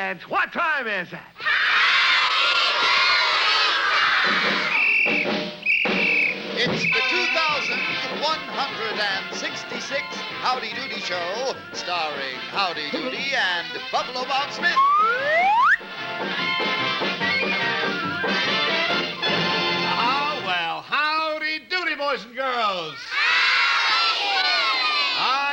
kids. What time is it? It's the 2166 Howdy Doody Show, starring Howdy Doody and Buffalo Bob Smith. Oh, well, howdy doody, boys and girls.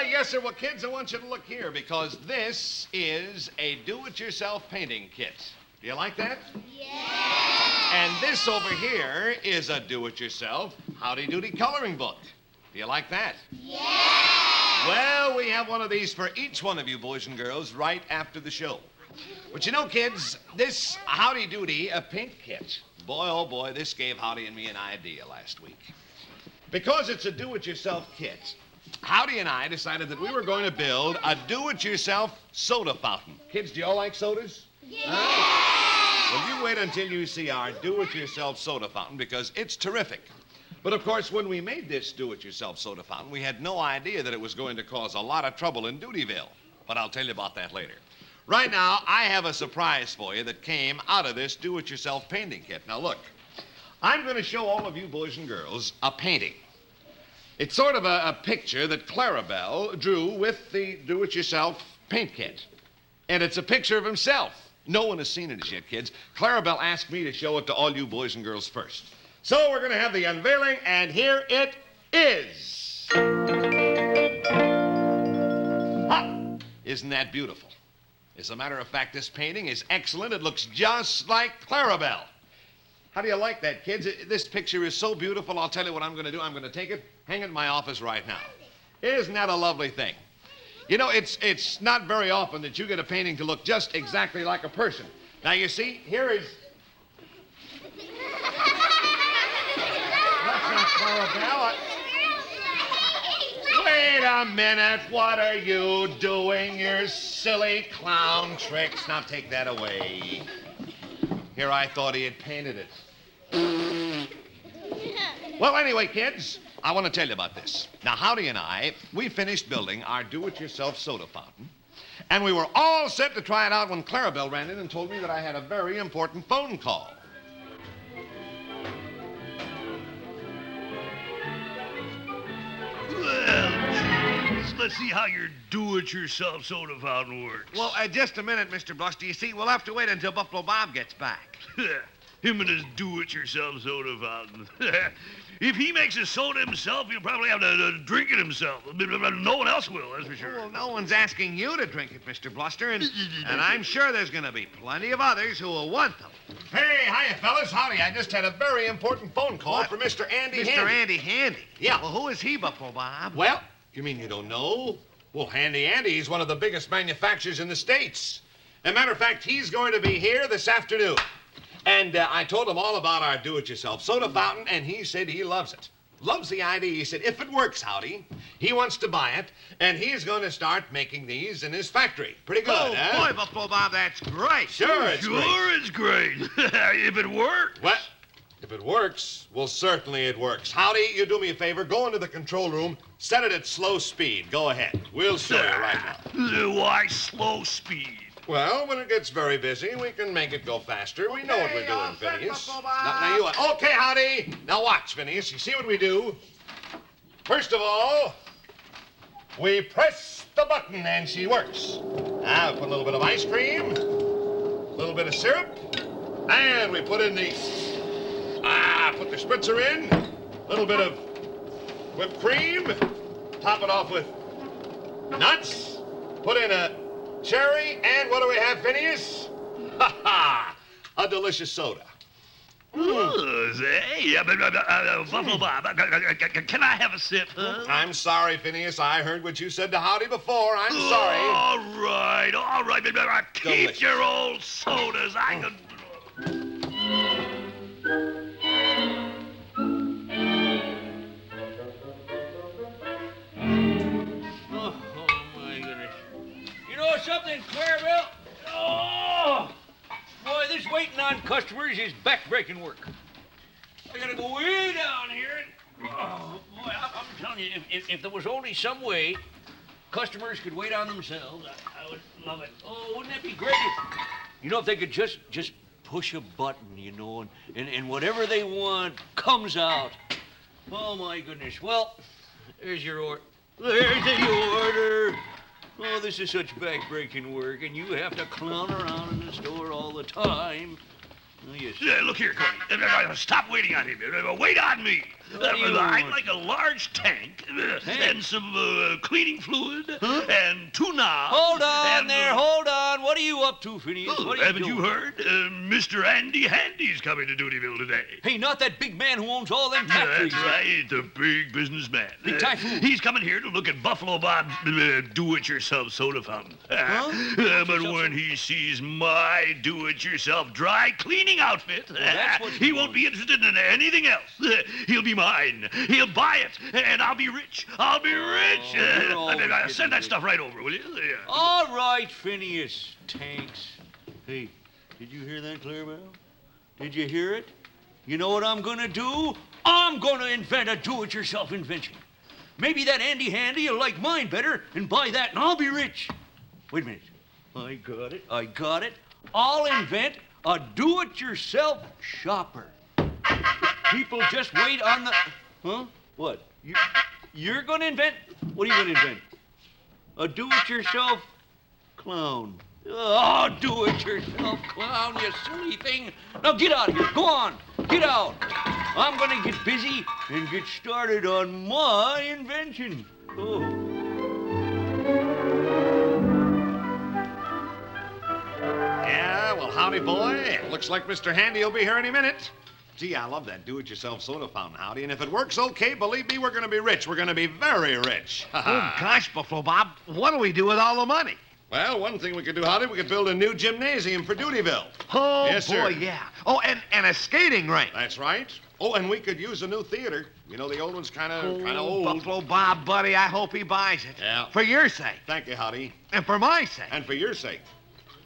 Yes, sir. Well, kids, I want you to look here because this is a do-it-yourself painting kit. Do you like that? Yeah. And this over here is a do-it-yourself Howdy Doody coloring book. Do you like that? Yeah. Well, we have one of these for each one of you boys and girls right after the show. But you know, kids, this Howdy Doody paint kit, boy, oh boy, this gave Howdy and me an idea last week. Because it's a do-it-yourself kit, Howdy and I decided that we were going to build a do-it-yourself soda fountain. Kids, do y'all like sodas? Yeah. Well, you wait until you see our do-it-yourself soda fountain because it's terrific. But, of course, when we made this do-it-yourself soda fountain, we had no idea that it was going to cause a lot of trouble in Doodyville. But I'll tell you about that later. Right now, I have a surprise for you that came out of this do-it-yourself painting kit. Now, look, I'm going to show all of you boys and girls a painting. It's sort of a picture that Clarabelle drew with the do-it-yourself paint kit. And it's a picture of himself. No one has seen it as yet, kids. Clarabelle asked me to show it to all you boys and girls first. So we're going to have the unveiling, and here it is. Ha! Isn't that beautiful? As a matter of fact, this painting is excellent. It looks just like Clarabelle. How do you like that, kids? This picture is so beautiful, I'll tell you what I'm going to do. I'm going to take it, hang it in my office right now. Isn't that a lovely thing? You know, it's not very often that you get a painting to look just exactly like a person. Now, you see, here is... That's not Clarabelle. Wait a minute. What are you doing? Your silly clown tricks. Now, take that away. Here, I thought he had painted it. Well, anyway, kids, I want to tell you about this. Now, Howdy and I, we finished building our do-it-yourself soda fountain, and we were all set to try it out when Clarabelle ran in and told me that I had a very important phone call. Well, geez, let's see how your do-it-yourself soda fountain works. Well, just a minute, Mr. Bluster. You see, we'll have to wait until Buffalo Bob gets back. Him and his do-it-yourself soda fountain. If he makes a soda himself, he'll probably have to drink it himself. No one else will, that's for sure. Well, no one's asking you to drink it, Mr. Bluster, and I'm sure there's going to be plenty of others who will want them. Hey, hiya, fellas. Howdy. I just had a very important phone call for Mr. Andy Handy. Mr. Andy Handy? Yeah. Well, who is he, Buffalo Bob? Well, you mean you don't know? Well, Handy Andy is one of the biggest manufacturers in the States. As a matter of fact, he's going to be here this afternoon. And I told him all about our do-it-yourself soda fountain, and he said he loves it. Loves the idea. He said, if it works, Howdy, he wants to buy it, and he's going to start making these in his factory. Pretty good, huh? Boy, Buffalo Bob, that's great. Sure, it's great. It's great. If it works. Well, if it works, well, certainly it works. Howdy, you do me a favor. Go into the control room. Set it at slow speed. Go ahead. We'll show you right now. Why slow speed? Well, when it gets very busy, we can make it go faster. We know what we're doing, Phineas. Buffalo Bob. Now, you... Okay, Howdy. Now watch, Phineas. You see what we do? First of all, we press the button and she works. Now, put a little bit of ice cream, a little bit of syrup, and we put in the... put the spritzer in, a little bit of whipped cream, top it off with nuts, put in a cherry, and what do we have, Phineas? Ha-ha! A delicious soda. Hey, Buffalo Bob, can I have a sip, huh? I'm sorry, Phineas. I heard what you said to Howdy before. I'm sorry. All right. Keep Delicious. your old sodas. I can... Oh, my goodness. You know something, Clarabelle? Oh, boy, this waiting on customers is back-breaking work. I gotta go way down here and... Oh, boy, I'm telling you, if there was only some way customers could wait on themselves, I would love it. Oh, wouldn't that be great? You know, if they could just push a button, and whatever they want comes out. Oh, my goodness. Well, there's your order. There's the order. Oh, this is such back-breaking work, and you have to clown around in the store all the time. Oh, yes. Look here, Cody. Stop waiting on him. Wait on me. I'd like a large tank and some cleaning fluid and 2 knobs. Hold on there, hold on. What are you up to, Phineas? What are Haven't doing? you heard? Mr. Andy Handy's coming to Doodyville today. Hey, not that big man who owns all them factories. That's right, the big businessman. Big typhoon. He's coming here to look at Buffalo Bob's do-it-yourself soda fountain. But when he sees my do-it-yourself dry cleaning outfit, that's what he won't be interested in anything else. He'll be mine. He'll buy it, and I'll be rich. I'll be rich. Send that stuff right over, will you? Yeah. All right, Phineas. Tanks. Hey, did you hear that, Clarabelle? Did you hear it? You know what I'm gonna do? I'm gonna invent a do-it-yourself invention. Maybe that Andy Handy will like mine better and buy that, and I'll be rich. Wait a minute. I got it. I'll invent a do-it-yourself shopper. People just wait on the... Huh? What? You're going to invent... What are you going to invent? A do-it-yourself clown. Oh, do-it-yourself clown, you silly thing. Now get out of here. Go on. Get out. I'm going to get busy and get started on my invention. Oh. Yeah, well, howdy, boy. Looks like Mr. Handy will be here any minute. Gee, I love that do-it-yourself soda fountain, Howdy. And if it works okay, believe me, we're going to be rich. We're going to be very rich. Oh, gosh, Buffalo Bob, what do we do with all the money? Well, one thing we could do, Howdy, we could build a new gymnasium for Doodyville. Oh, Yes, sir. boy, yeah. Oh, and a skating rink. That's right. Oh, and we could use a new theater. You know, the old one's kind of old. Buffalo Bob, buddy, I hope he buys it. Yeah. For your sake. Thank you, Howdy. And for my sake. And for your sake.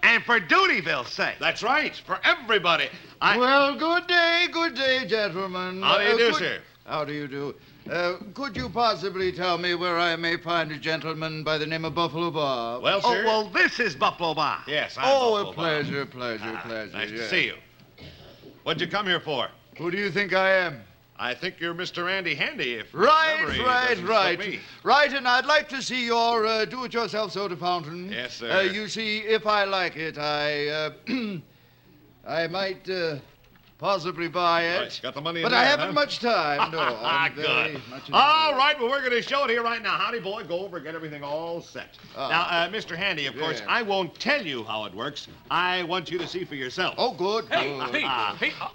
And for Doodyville's sake. That's right. For everybody. Well, good day, gentlemen. How do you do, sir? How do you do? Could you possibly tell me where I may find a gentleman by the name of Buffalo Bob? Well, sir. Oh, well, this is Buffalo Bob. Yes, I'm Oh, Buffalo a pleasure, Bob. pleasure. Nice to yes. see you. What'd you come here for? Who do you think I am? I think you're Mr. Andy Handy, if memory Right. doesn't slip me. Right, and I'd like to see your do-it-yourself soda fountain. Yes, sir. You see, if I like it, I might possibly buy it. Right, got the money in But there, I haven't huh? much time. No, I'm very Good. much in All the- right, well, we're going to show it here right now. Howdy, boy, go over and get everything all set. Now, Mr. Handy, of course, Yeah. I won't tell you how it works. I want you to see for yourself. Oh, good. Hey, good.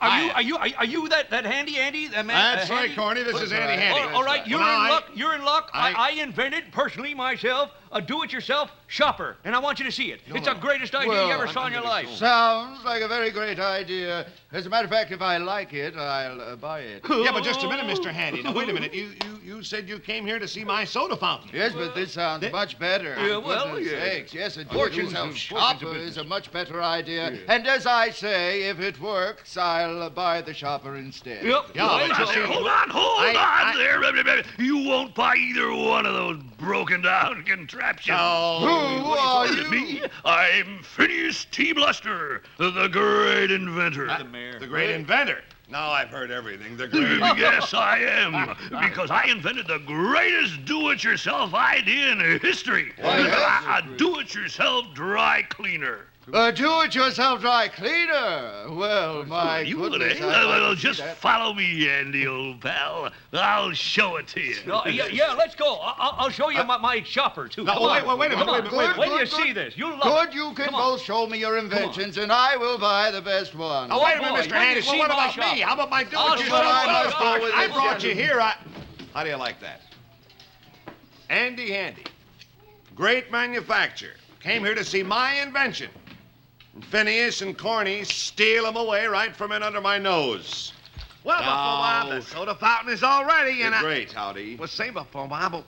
are you that Handy Andy? That man? That's right, Handy? Corny. This is Andy right. Handy. All right, you're Well, in now, luck. You're in luck. I- I invented personally myself a do-it-yourself shopper, and I want you to see it. It's the greatest idea you ever saw in your life. Sounds like a very great idea. As a matter of fact, if I like it, I'll buy it. Yeah, but just a minute, Mr. Handy. Now, wait a minute. You said you came here to see my soda fountain. Yes, but this sounds much better. Yeah, For well, goodness yeah. sakes. Yes, a Fortune's do-it-yourself a shopper business. is a much better idea. And as I say, if it works, I'll buy the shopper instead. Yep. Yeah, Well, but you see- Hold on I- there. You won't buy either one of those broken down contraptions. Oh, Who are you? Me? I'm Phineas T. Bluster, the great inventor. the mayor. the great inventor. Now I've heard everything. The great. Yes, I am. Because I invented the greatest do-it-yourself idea in history. A do-it-yourself dry cleaner. A do-it-yourself dry cleaner. Well, my You would, goodness. eh? I'd like Well, to see just that. follow me, Andy, old pal. I'll show it to you. No, yeah, let's go. I'll show you my shopper, too. No, Come wait, on. wait a minute, Come on. wait a minute, Wait till you Good, see good. this. You'll love Good, it. you can Come on. both show me your inventions, and I will buy the best one. Oh, wait a boy, minute, Mr. when Handy. you Well, see what my about shop? me? How about my I'll do-it-yourself just I soda must go fountain? with I this brought you gentleman. here. How do you like that? Andy Handy, great manufacturer, came here to see my invention. And Phineas and Corny steal them away right from in under my nose. Well, Buffalo Bob, the soda fountain is all ready, You're and great, Howdy. Well, say, Buffalo Bob,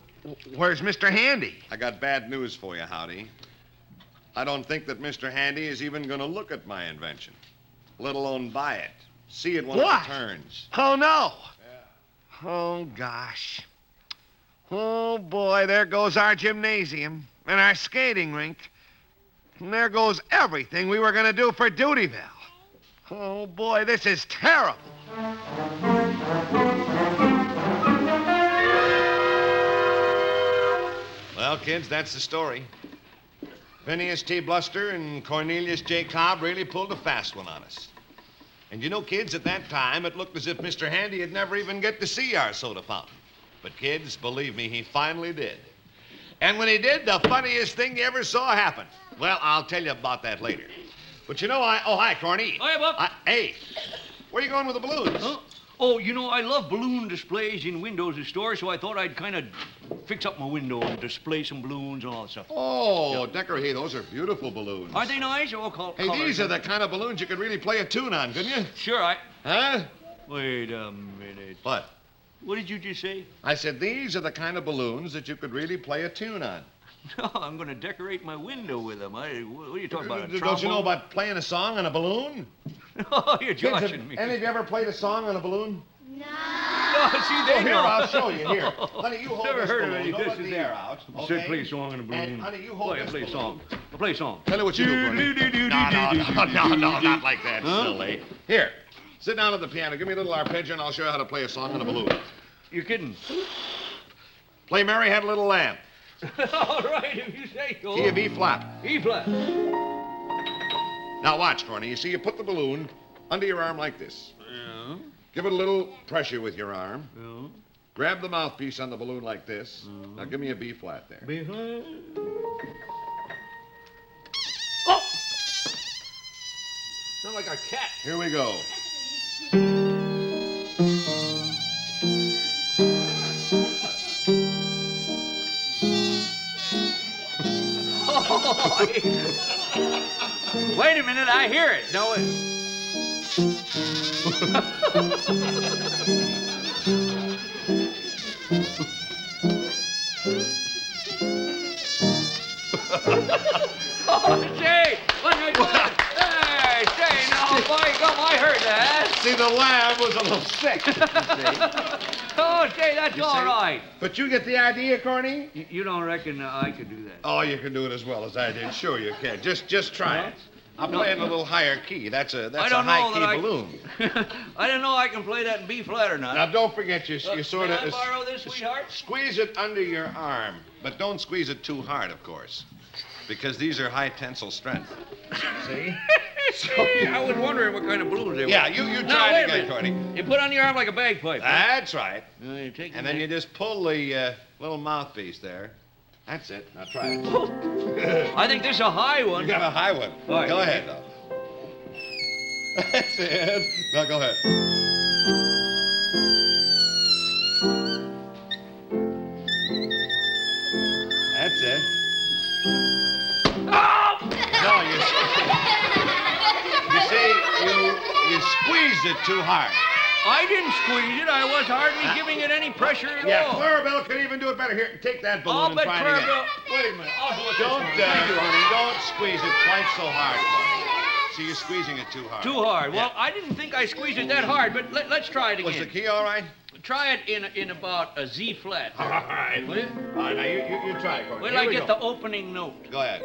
where's Mr. Handy? I got bad news for you, Howdy. I don't think that Mr. Handy is even going to look at my invention, let alone buy it. See it when What? it returns. Oh, no. Oh, gosh. Oh, boy, there goes our gymnasium and our skating rink And there goes everything we were going to do for Doodyville. Oh, boy, this is terrible. Well, kids, that's the story. Phineas T. Bluster and Cornelius J. Cobb really pulled a fast one on us. And you know, kids, at that time, it looked as if Mr. Handy had never even get to see our soda fountain. But, kids, believe me, he finally did. And when he did, the funniest thing you ever saw happen. Well, I'll tell you about that later. But you know, Oh, hi, Corny. Hi, Buck. Hey, where you going with the balloons? Huh? Oh, you know, I love balloon displays in windows of stores, so I thought I'd kind of fix up my window and display some balloons and all that stuff. Oh, Decker, hey, those are beautiful balloons. Aren't they nice? Oh, Hey, these are the kind of balloons you could really play a tune on, couldn't you? Sure, Huh? Wait a minute. What? What did you just say? I said these are the kind of balloons that you could really play a tune on. No, I'm going to decorate my window with them. What are you talking about? A Don't you know trombone? about playing a song on a balloon? Oh, you're Kids, have joshing me. any of you ever played a song on a balloon? No, see, they Here, know. I'll show you. Here. Honey, you hold Never this heard of balloon. any Don't let this the air out. I Okay? said play a song on a balloon. And, honey, you hold Play, this play a balloon. song. I'll play a song. Tell you what you do, Bernie. No, not like that, Huh? silly. Here, sit down at the piano. Give me a little arpeggio, and I'll show you how to play a song on a balloon. You're kidding. Play Mary Had a Little Lamb. All right, if you say so. Key of E flat. E flat. Now watch, Corny. You see, you put the balloon under your arm like this. Yeah. Give it a little pressure with your arm. Yeah. Grab the mouthpiece on the balloon like this. Now give me a B flat there. B flat. Oh! Sound like a cat. Here we go. Wait a minute, I hear it. No, it. Oh, say, when I go, hey, say, no, boy, come, I heard that. See, the lamb was a little sick. you see. Oh, say, that's all right. But you get the idea, Corny? You don't reckon I could do that? Oh, you can do it as well as I did. Sure you can. Just try it. I'm playing a little higher key. That's a high key balloon. I don't know I can play that in B flat or not. Now don't forget you sort of Can I borrow this, sweetheart? squeeze it under your arm, but don't squeeze it too hard, of course, because these are high tensile strength. See? I was wondering what kind of balloons they were. Yeah, you Now, try wait it a again, minute. Corny. You put on your arm like a bagpipe. That's right. You take And then you just pull the little mouthpiece there. That's it. Now try it. I think this is a high one. You got a high one. All right. Go ahead, though. That's it. Now go ahead. That's it. Oh! No, you squeezed it too hard. I didn't squeeze it. I was hardly giving it any pressure at Yeah, all. Clarabelle could even do it better. Here, take that balloon I'll and bet try it again. Clarabelle. Wait a minute. I'll do it Don't, this time. Thank you, honey. don't squeeze it quite so hard, Corny. See, you're squeezing it too hard. Too hard. Well, Yeah. I didn't think I squeezed it that hard, but let's try it Was again. the key all right? Try it in about a Z flat. All right. Will you? All right, now you try it, Corny. Wait Here till I we get go. the opening note. Go ahead.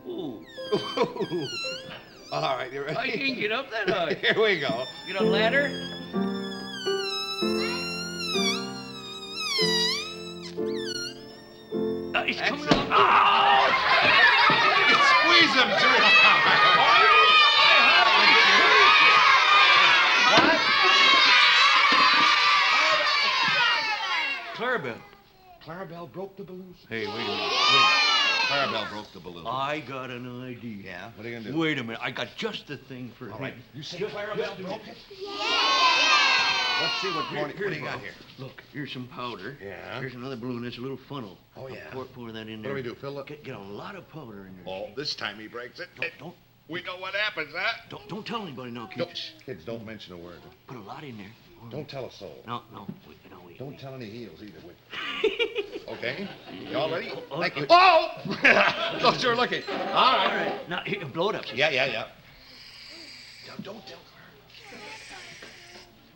Ooh. All right, you ready? I can't get up that high. Here we go. Get a ladder. It's That's coming it. off. Oh! You squeeze them too hard. Clarabelle. Clarabelle broke the balloon. Hey, wait a minute. Clarabelle broke the balloon. I got an idea. Yeah? What are you going to do? Wait a minute. I got just the thing for All him. right. You say Clarabelle broke it? Let's see what Corny, what do you got here? Look, here's some powder. Yeah. Here's another balloon. It's a little funnel. Oh, yeah. Pour that in What there. do we do, fill it? Get a lot of powder in there. Oh, this time he breaks it. Don't We know what happens, huh? don't tell anybody now, kids. Don't, kids, don't mention a word. Put a lot in there. Don't tell a soul. No. Wait. Don't tell any heels either. Okay? You all ready? Oh, Thank you. Oh! Those are looking. All All right. right. Now, here, blow it up. Yeah. Don't tell her.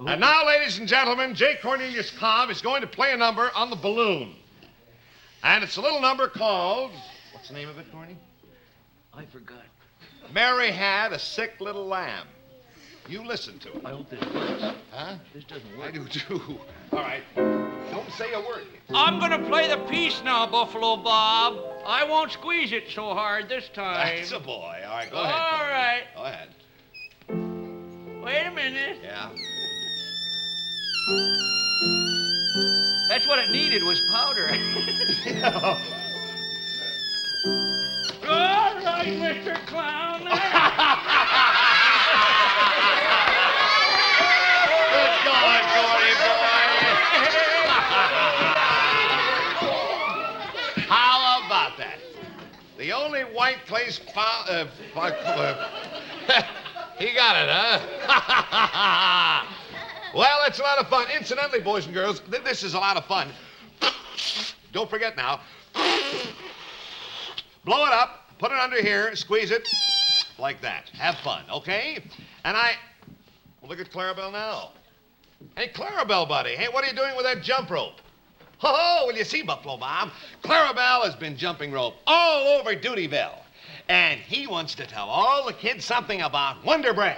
And now, ladies and gentlemen, J. Cornelius Cobb is going to play a number on the balloon. And it's a little number called... What's the name of it, Corny? I forgot. Mary had a sick little lamb. You listen to it. I hope this works. Huh? This doesn't I work. do too. All right. Don't say a word. I'm gonna play the piece now, Buffalo Bob. I won't squeeze it so hard this time. That's a boy. All right, go ahead. All Tony. right. Go ahead. Wait a minute. Yeah. That's what it needed was powder. All right, Mr. Clown. Good going, Doody boy. How about that? The only white place he got it, huh? Well, it's a lot of fun. Incidentally, boys and girls, this is a lot of fun. Don't forget now. Blow it up, put it under here, squeeze it, like that. Have fun, okay? And well, look at Clarabelle now. Hey, Clarabelle, buddy. Hey, what are you doing with that jump rope? Oh, well, you see, Buffalo Bob, Clarabelle has been jumping rope all over Doodyville. And he wants to tell all the kids something about Wonder Bread.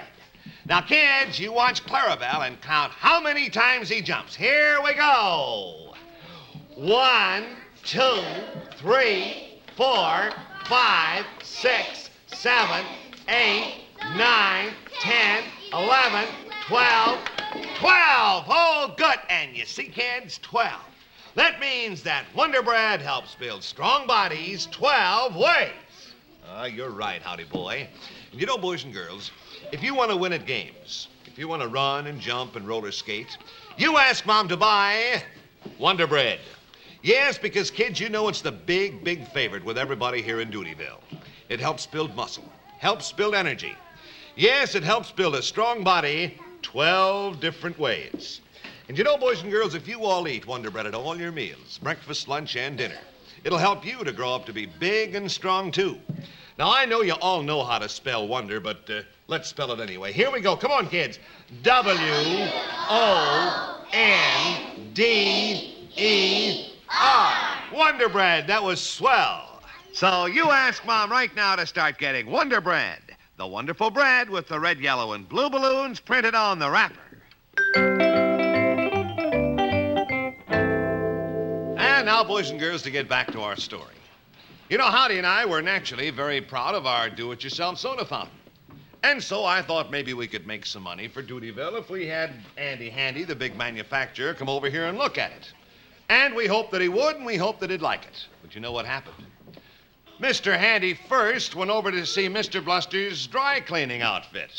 Now, kids, you watch Clarabelle and count how many times he jumps. Here we go. 1, 2, 3, 4, 5, 6, 7, 8, 9, 10, 11, 12, 12. Oh, good. And you see, kids, 12. That means that Wonder Bread helps build strong bodies 12 ways. You're right, Howdy boy. And you know, boys and girls, if you want to win at games, if you want to run and jump and roller skate, you ask Mom to buy Wonder Bread. Yes, because, kids, you know it's the big, big favorite with everybody here in Doodyville. It helps build muscle, helps build energy. Yes, it helps build a strong body 12 different ways. And you know, boys and girls, if you all eat Wonder Bread at all your meals, breakfast, lunch, and dinner, it'll help you to grow up to be big and strong, too. Now, I know you all know how to spell wonder, but let's spell it anyway. Here we go. Come on, kids. W-O-N-D-E-R. Wonder Bread. That was swell. So you ask Mom right now to start getting Wonder Bread, the wonderful bread with the red, yellow, and blue balloons printed on the wrapper. And now, boys and girls, to get back to our story. You know, Howdy and I were naturally very proud of our do-it-yourself soda fountain. And so I thought maybe we could make some money for Doodyville if we had Andy Handy, the big manufacturer, come over here and look at it. And we hoped that he would, and we hoped that he'd like it. But you know what happened? Mr. Handy first went over to see Mr. Bluster's dry cleaning outfit.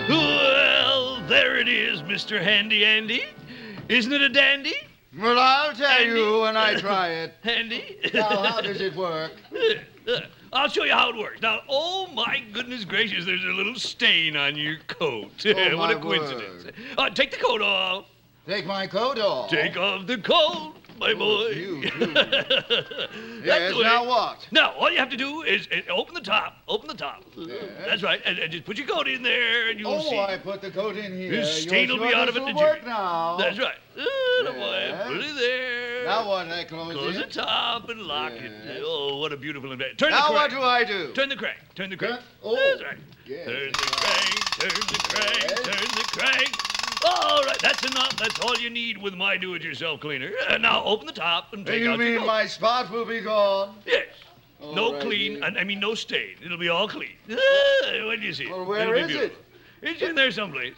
Well, there it is, Mr. Handy Andy. Isn't it a dandy? Well, I'll tell Handy? you when I try it. Handy? Now, how does it work? I'll show you how it works. Now, oh, my goodness gracious, there's a little stain on your coat. Oh, what a my coincidence. word. Take the coat off. Take my coat off. Take off the coat, my boy. you. That's Yes, the way. now what? Now, all you have to do is open the top. Open the top. That's right. And just put your coat in there, and you'll see. Oh, I put the coat in here. This You're stain will be sure out of this it will in a work jiffy. now. That's right. The boy. Yeah. Put it there. Now what, I close Close it? the top and lock Yes. it. Oh, what a beautiful invention. Turn Now the what crank. do I do? Turn the crank. Turn the crank. Turn- oh. That's right. Yes, Turn the that's crank. Turn the crank. Yes. Turn the crank. All right, that's enough. That's all you need with my do-it-yourself cleaner. Now open the top and take You out your mean coat. my spot will be gone? Yes. No All clean. righty. I mean, no stain. It'll be all clean. When do you see it? Well, where It'll be is beautiful. it? It's in there someplace.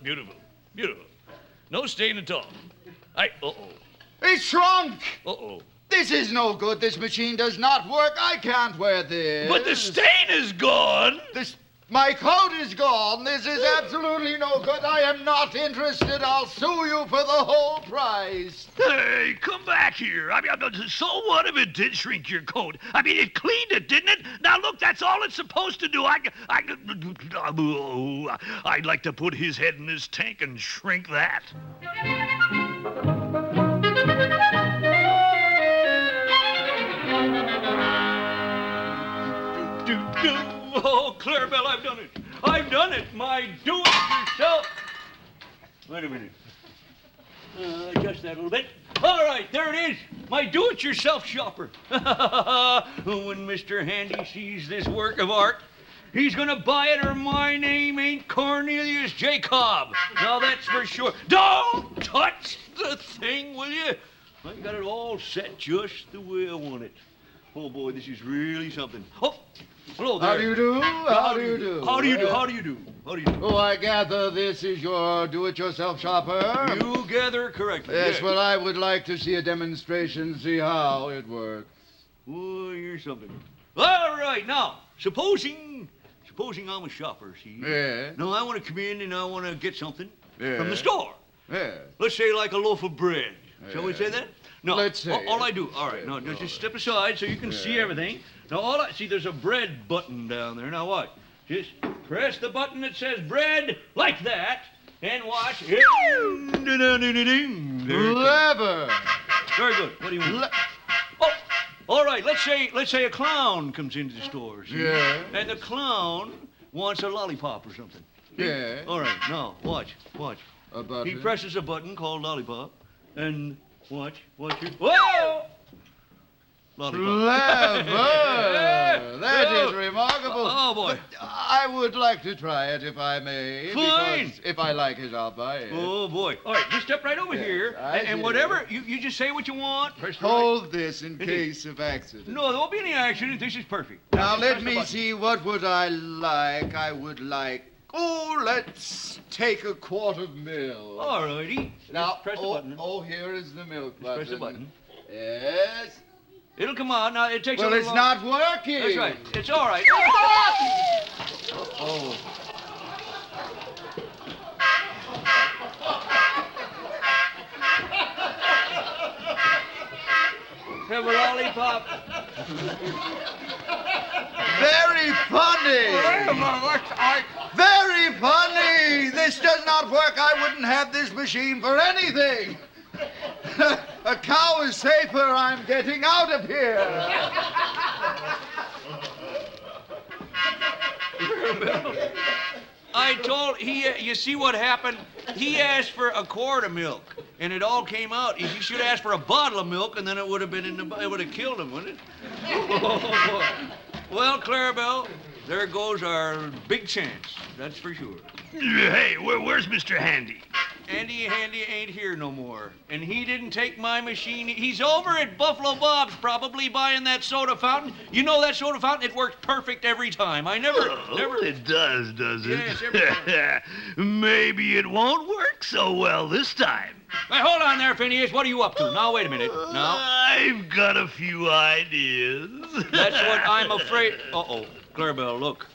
Beautiful. Beautiful. No stain at all. Uh-oh. It's shrunk! Uh-oh. This is no good. This machine does not work. I can't wear this. But the stain is gone. My coat is gone. This is absolutely no good. I am not interested. I'll sue you for the whole price. Hey, come back here. I mean, so what if it did shrink your coat? I mean, it cleaned it, didn't it? Now, look, that's all it's supposed to do. I'd like to put his head in this tank and shrink that. Oh, Clarabelle, I've done it. I've done it. My do-it-yourself. Wait a minute. Adjust that a little bit. All right, there it is. My do-it-yourself shopper. When Mr. Handy sees this work of art, he's gonna buy it or my name ain't Cornelius Jacob. Now that's for sure. Don't touch the thing, will you? I got it all set just the way I want it. Oh boy, this is really something. Oh, hello there. How do you do? How do you do? How do you do? How do you do? How do you do? Oh, I gather this is your do-it-yourself shopper? You gather correctly. Yes, well, I would like to see a demonstration, see how it works. Oh, you're something. All right, now, supposing I'm a shopper, see? Yeah. Now, I want to come in and I want to get something Yeah. from the store. Yeah. Let's say like a loaf of bread. Shall we say that? No. Let's say All it. I do, all right, now, just step aside so you can see everything. Now, see, there's a bread button down there. Now, watch. Just press the button that says bread like that, and watch. There it comes. Clever. Very good. What do you want? Oh, all right. Let's say a clown comes into the store. See? Yeah. And the clown wants a lollipop or something. Yeah. All right. Now watch. A button. He presses a button called lollipop, and watch. Whoa! Lollipop. Clever. That is remarkable. Oh, boy. But I would like to try it if I may. Fine. Because if I like it, I'll buy it. Oh boy! All right, just step right over here, I and see. whatever you just say what you want. Press the right- Hold this in case of accident. No, there won't be any accident. This is perfect. Now just let press the me button. see, what would I like? I would like, let's take a quart of milk. All righty. Now, Just press the button. here is the milk Just button. press the button. Yes. It'll come out. Now it takes a Well, little it's long- not working. That's right. It's all right. Oh. Have a lollipop. Very funny. Very funny. This does not work. I wouldn't have this machine for anything. A cow is safer. I'm getting out of here. You see what happened? He asked for a quart of milk, and it all came out. He should have asked for a bottle of milk, and then it would have been it would have killed him, wouldn't it? Oh, boy. Well, Clarabelle, there goes our big chance. That's for sure. Hey, where's Mr. Handy? Andy Handy ain't here no more, and he didn't take my machine. He's over at Buffalo Bob's probably buying that soda fountain. You know that soda fountain? It works perfect every time. I never. It does it? Yes, every time. Maybe it won't work so well this time. Hey, hold on there, Phineas. What are you up to? Now, wait a minute. Now, I've got a few ideas. that's what I'm afraid. Uh-oh. Clarabelle, look.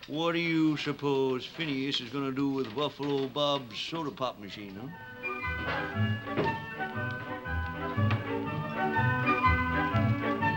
What do you suppose Phineas is going to do with Buffalo Bob's soda pop machine, huh?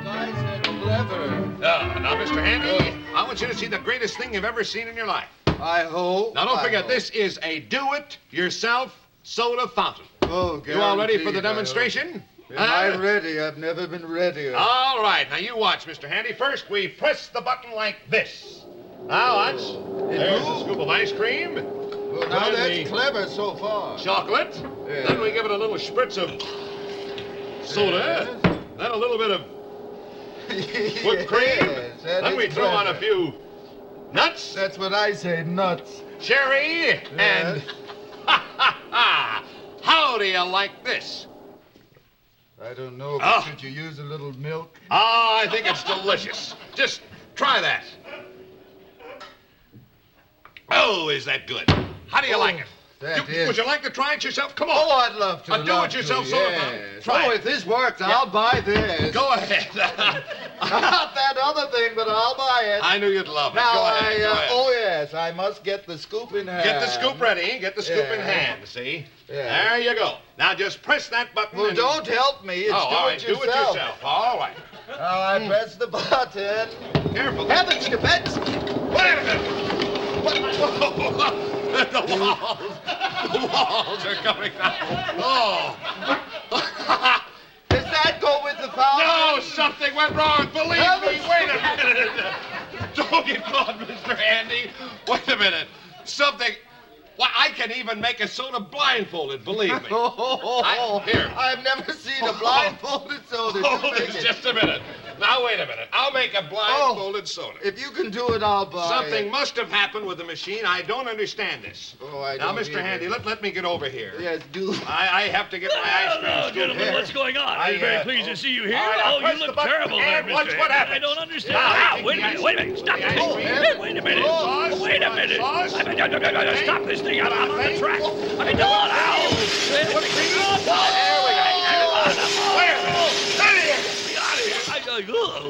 Nice and clever. Now, Mr. Handy, I want you to see the greatest thing you've ever seen in your life. I hope. Now, don't I forget, hope. this is a do-it-yourself soda fountain. Oh, You all ready for the guaranteed, I demonstration? hope. Am I ready? I've never been readier. All right, now you watch, Mr. Handy. First, we press the button like this. Now watch. There's a scoop of ice cream. Well, now Put in that's the clever so far. chocolate. Yeah. Then we give it a little spritz of soda. Then a little bit of whipped cream. Yes, that Then is we throw on a clever. few nuts, That's what I say, nuts. cherry, and how do you like this? I don't know, Oh. but should you use a little milk? Ah, I think it's delicious. Just try that. Oh, is that good? How do you like it? That is. Would you like to try it yourself? Come on. Oh, I'd love to. A do-it-yourself soda fountain. Yes. Try Oh, it. if this works, I'll buy this. Go ahead. Not that other thing, but I'll buy it. I knew you'd love it. Now, Go ahead. Go ahead. oh yes, I must get the scoop in hand. Get the scoop ready. Get the scoop in Yeah. hand, see? Yeah. There you go. Now just press that button. Well, and... don't help me. It's all right. do it yourself. All right. Now I press the button. Careful. Heavens to beds. Wait a minute. The walls are coming down. Oh. Does that go with the fountain? No, something went wrong. Believe me. Heavens. Wait a minute. Don't get caught, Mr. Handy. Wait a minute. Something. Why, I can even make a soda blindfolded, believe me. Here. I've never seen a blindfolded soda. Just a minute. Now, wait a minute. I'll make a blindfolded soda. If you can do it, I'll buy Something it. must have happened with the machine. I don't understand this. I now, don't Mr. Handy, let me get over here. Yes, do. I have to get my ice cream. Hello, gentlemen. What's going on? I'm very pleased to see you here. Right, Oh, you look terrible there, Mr. Watch what happens. I don't understand. Now, Wait a minute. Stop this. Wait a minute. Sauce, Wait a minute. sauce. Stop this thing. I'm on the track. I mean, come on out.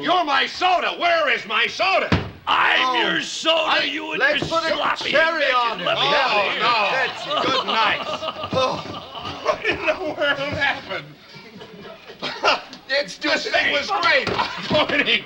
You're my soda. Where is my soda? I'm your soda, you and your Let's put a sloppy cherry invention. on it. Let me have it here. No. That's good night. What in the world happened? It's This thing was great. Pointing.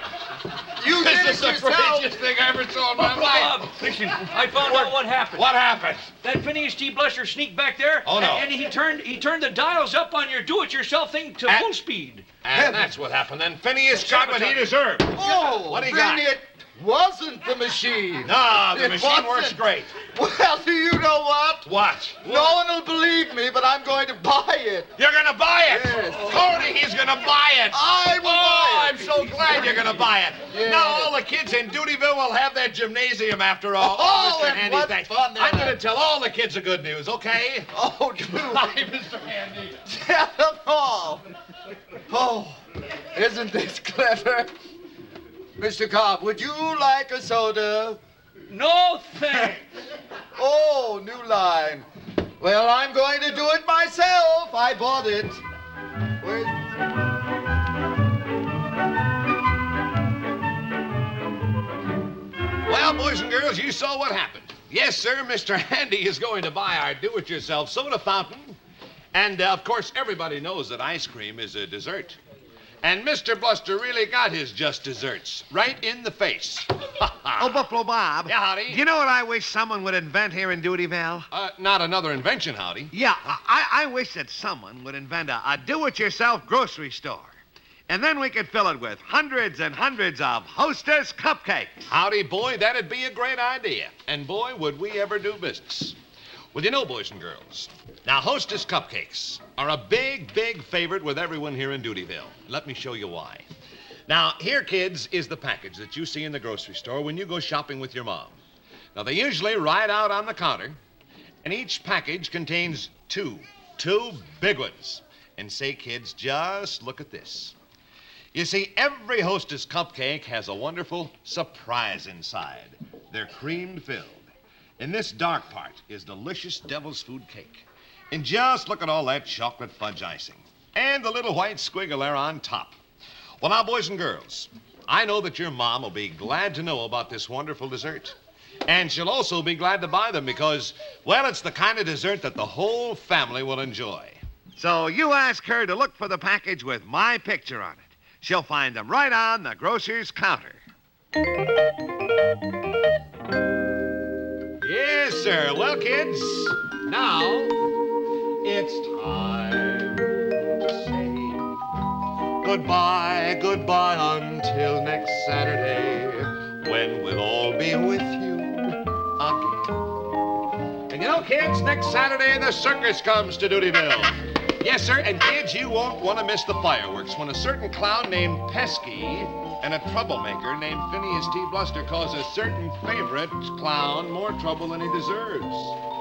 You did This is it the yourself. craziest thing I ever saw in my life. Bob, listen, I found out what happened. What happened? That Phineas T. Bluster sneaked back there. Oh, no. And he turned the dials up on your do-it-yourself thing to full speed. And that's what happened. Then Phineas got what he deserved. Oh, What he then got? it wasn't the machine. No, the It machine wasn't. works great. Well, do you know what? What? No one will believe me, but I'm going to buy it. You're gonna buy it? Yes. Cody, he's gonna buy it. I will buy it. I'm so glad you're gonna buy it. Yes. Now all the kids in Doodyville will have their gymnasium after all. Oh, Mr. and Handy, what thanks. fun I'm that gonna is. tell all the kids the good news, okay? Oh, do Bye, Mr. Handy. tell them all. Oh, isn't this clever? Mr. Cobb, would you like a soda? No thanks. Oh, new line. Well, I'm going to do it myself. I bought it. Where's... Well, boys and girls, you saw what happened. Yes, sir, Mr. Handy is going to buy our do-it-yourself soda fountain. And, of course, everybody knows that ice cream is a dessert. And Mr. Bluster really got his just desserts right in the face. Oh, Buffalo Bob. Yeah, Howdy? You know what I wish someone would invent here in Doodyville? Not another invention, Howdy. Yeah, I wish that someone would invent a do-it-yourself grocery store. And then we could fill it with hundreds and hundreds of Hostess cupcakes. Howdy, boy, that'd be a great idea. And, boy, would we ever do business. Well, you know, boys and girls, now Hostess cupcakes are a big, big favorite with everyone here in Doodyville. Let me show you why. Now, here, kids, is the package that you see in the grocery store when you go shopping with your mom. Now, they usually ride out on the counter, and each package contains two big ones. And say, kids, just look at this. You see, every Hostess cupcake has a wonderful surprise inside. They're cream-filled. In this dark part is delicious devil's food cake. And just look at all that chocolate fudge icing. And the little white squiggle there on top. Well, now, boys and girls, I know that your mom will be glad to know about this wonderful dessert. And she'll also be glad to buy them because, well, it's the kind of dessert that the whole family will enjoy. So you ask her to look for the package with my picture on it. She'll find them right on the grocer's counter. Yes, sir. Well, kids, now it's time to say goodbye until next Saturday when we'll all be with you again. And you know, kids, next Saturday the circus comes to Doodyville. Yes, sir, and kids, you won't want to miss the fireworks when a certain clown named Pesky and a troublemaker named Phineas T. Bluster cause a certain favorite clown more trouble than he deserves.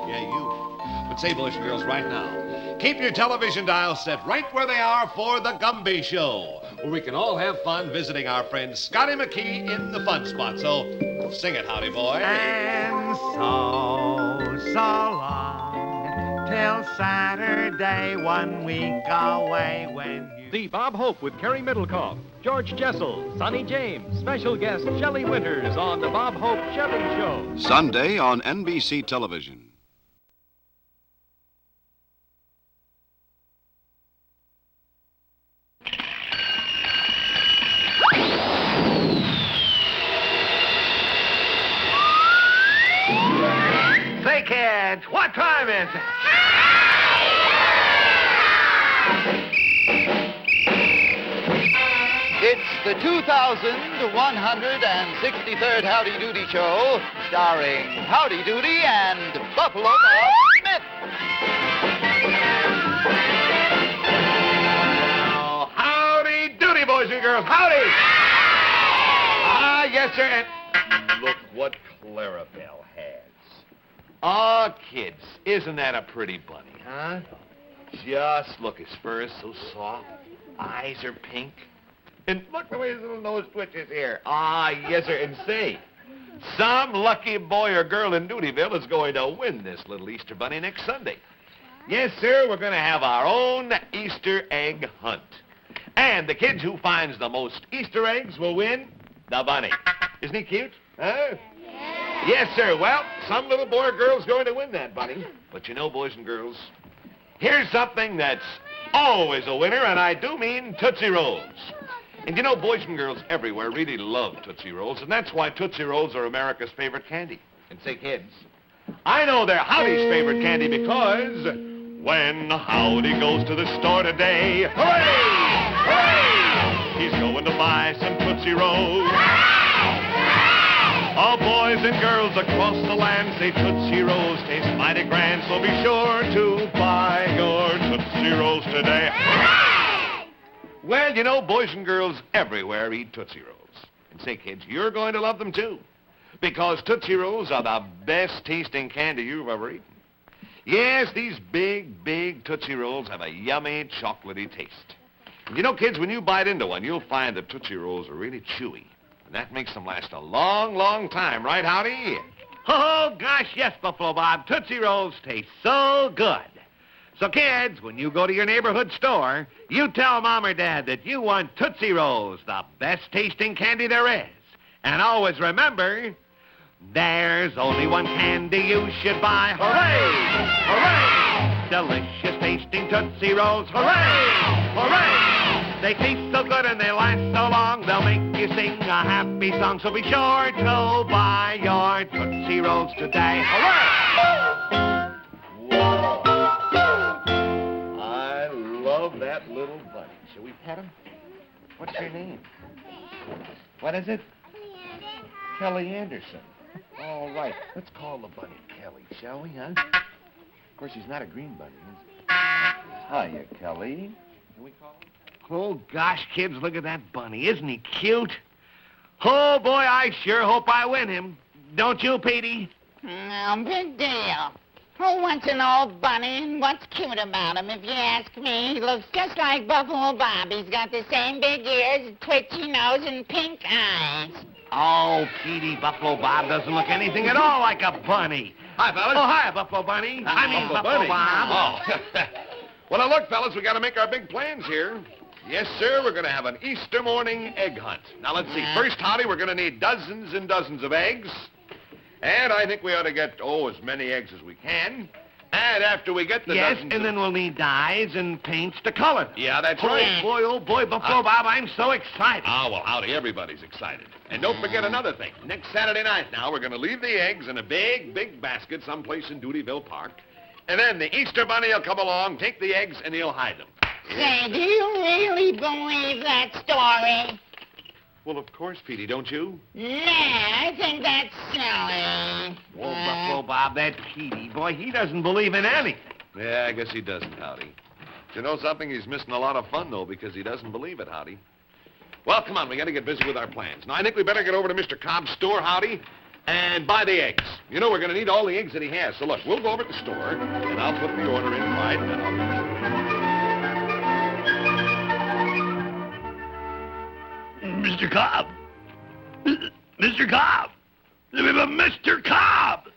Yeah, you. But say, boys and girls, right now, keep your television dials set right where they are for the Gumby Show, where we can all have fun visiting our friend Scotty McKee in the fun spot. So sing it, Howdy, boy. And so long, till Saturday, 1 week away when you... See Bob Hope with Kerry Middlecoff, George Jessel, Sonny James, special guest Shelley Winters on the Bob Hope Shelly Show. Sunday on NBC Television. Say, kids, what time is it? It's the 2,163rd Howdy Doody Show, starring Howdy Doody and Buffalo Bob Smith. Oh, howdy doody, boys and girls. Howdy! Ah, yes, sir. And look what Clarabelle has. Oh, kids, isn't that a pretty bunny, huh? Just look, his fur is so soft. Eyes are pink. And look the way his little nose twitches here. Ah, yes, sir. And say, some lucky boy or girl in Doodyville is going to win this little Easter bunny next Sunday. Yes, sir, we're going to have our own Easter egg hunt. And the kids who finds the most Easter eggs will win the bunny. Isn't he cute? Huh? Yes, sir. Well, some little boy or girl's going to win that bunny. But you know, boys and girls, here's something that's always a winner, and I do mean Tootsie Rolls. And you know, boys and girls everywhere really love Tootsie Rolls, and that's why Tootsie Rolls are America's favorite candy. And say, kids, I know they're Howdy's favorite candy because when Howdy goes to the store today, hooray! Hooray! He's going to buy some Tootsie Rolls. All boys and girls across the land say Tootsie Rolls taste mighty grand, so be sure to buy your Tootsie Rolls today. Well, you know, boys and girls everywhere eat Tootsie Rolls. And say, kids, you're going to love them too, because Tootsie Rolls are the best tasting candy you've ever eaten. Yes, these big, big Tootsie Rolls have a yummy, chocolatey taste. And you know, kids, when you bite into one, you'll find that Tootsie Rolls are really chewy. And that makes them last a long, long time, right, Howdy? Oh, gosh, yes, Buffalo Bob. Tootsie Rolls taste so good. So, kids, when you go to your neighborhood store, you tell Mom or Dad that you want Tootsie Rolls, the best-tasting candy there is. And always remember, there's only one candy you should buy. Hooray! Hooray! Delicious-tasting Tootsie Rolls. Hooray! Hooray! They taste so good and they last so long, they'll make you sing a happy song. So be sure to buy your Tootsie Rolls today. Hooray! Whoa. I love that little bunny. Shall we pet him? What's your name? What is it? Kelly Anderson. All right. Let's call the bunny Kelly, shall we, huh? Of course, he's not a green bunny, is he? Hiya, Kelly. Can we call him? Oh, gosh, kids, look at that bunny. Isn't he cute? Oh, boy, I sure hope I win him. Don't you, Petey? No big deal. Who wants an old bunny, and what's cute about him? If you ask me, he looks just like Buffalo Bob. He's got the same big ears, twitchy nose, and pink eyes. Oh, Petey, Buffalo Bob doesn't look anything at all like a bunny. Hi, fellas. Oh, hi, Buffalo Bunny. I mean, Buffalo Bob. Oh. Well, now, look, fellas, we got to make our big plans here. Yes, sir, we're going to have an Easter morning egg hunt. Now, let's see. First, Howdy, we're going to need dozens and dozens of eggs. And I think we ought to get, as many eggs as we can. And after we get the dozens... and then we'll need dyes and paints to color them. Yeah, that's right. Boy, oh, boy, Buffalo Bob, I'm so excited. Well, Howdy, everybody's excited. And don't forget another thing. Next Saturday night now, we're going to leave the eggs in a big, big basket someplace in Doodyville Park. And then the Easter Bunny will come along, take the eggs, and he'll hide them. Say, do you really believe that story? Well, of course, Petey, don't you? Nah, I think that's silly. Oh, Buffalo Bob, that Petey, boy, he doesn't believe in anything. Yeah, I guess he doesn't, Howdy. You know something? He's missing a lot of fun, though, because he doesn't believe it, Howdy. Well, come on, we got to get busy with our plans. Now, I think we better get over to Mr. Cobb's store, Howdy, and buy the eggs. You know, we're going to need all the eggs that he has. So, look, we'll go over to the store, and I'll put the order in right, and then I'll get Mr. Cobb. Mr. Cobb. Mr. Cobb.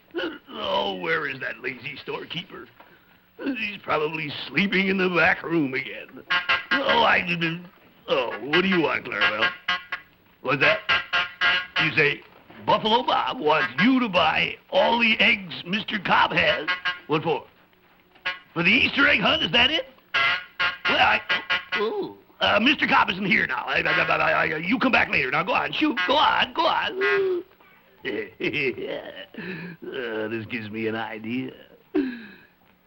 Oh, where is that lazy storekeeper? He's probably sleeping in the back room again. What do you want, Clarabelle? What's that? You say, Buffalo Bob wants you to buy all the eggs Mr. Cobb has. What for? For the Easter egg hunt, is that it? Well, Mr. Cobb isn't here now. You come back later. Now, go on, shoot. Go on. This gives me an idea.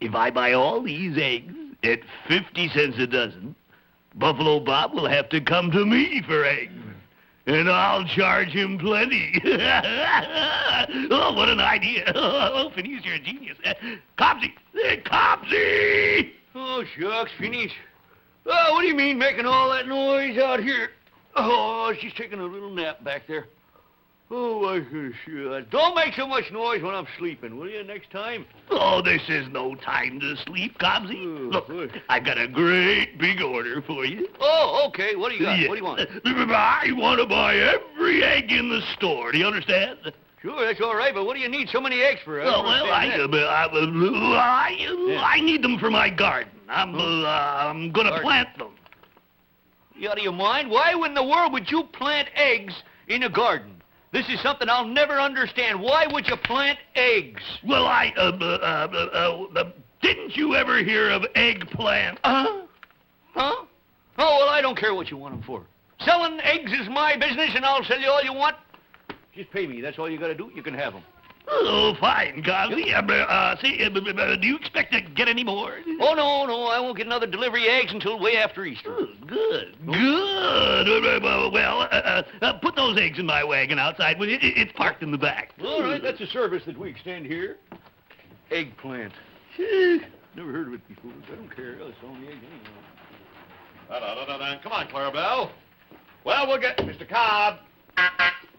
If I buy all these eggs at 50 cents a dozen, Buffalo Bob will have to come to me for eggs. And I'll charge him plenty. Oh, what an idea. Oh, Phineas, you're a genius. Copsy! Copsy! Oh, shucks, Phineas. Oh, what do you mean making all that noise out here? Oh, she's taking a little nap back there. Oh, I should. Don't make so much noise when I'm sleeping, will you, next time? Oh, this is no time to sleep, Copsy. Look, I got a great big order for you. Oh, okay. What do you got? Yeah. What do you want? I want to buy every egg in the store. Do you understand? Sure, that's all right, but what do you need so many eggs for? Oh, well, I need them for my garden. I'm going to plant them. You out of your mind? Why in the world would you plant eggs in a garden? This is something I'll never understand. Why would you plant eggs? Well, didn't you ever hear of eggplant? Huh? Oh, well, I don't care what you want them for. Selling eggs is my business, and I'll sell you all you want. Just pay me. That's all you got to do. You can have them. Oh, fine, Cosby. Do you expect to get any more? Oh, no. I won't get another delivery of eggs until way after Easter. Oh, good. Well, put those eggs in my wagon outside. It's parked in the back. All right, that's a service that we extend here. Eggplant. Never heard of it before. I don't care. I'll sell the eggs anyway. Come on, Clarabelle. Well, we'll get Mr. Cobb.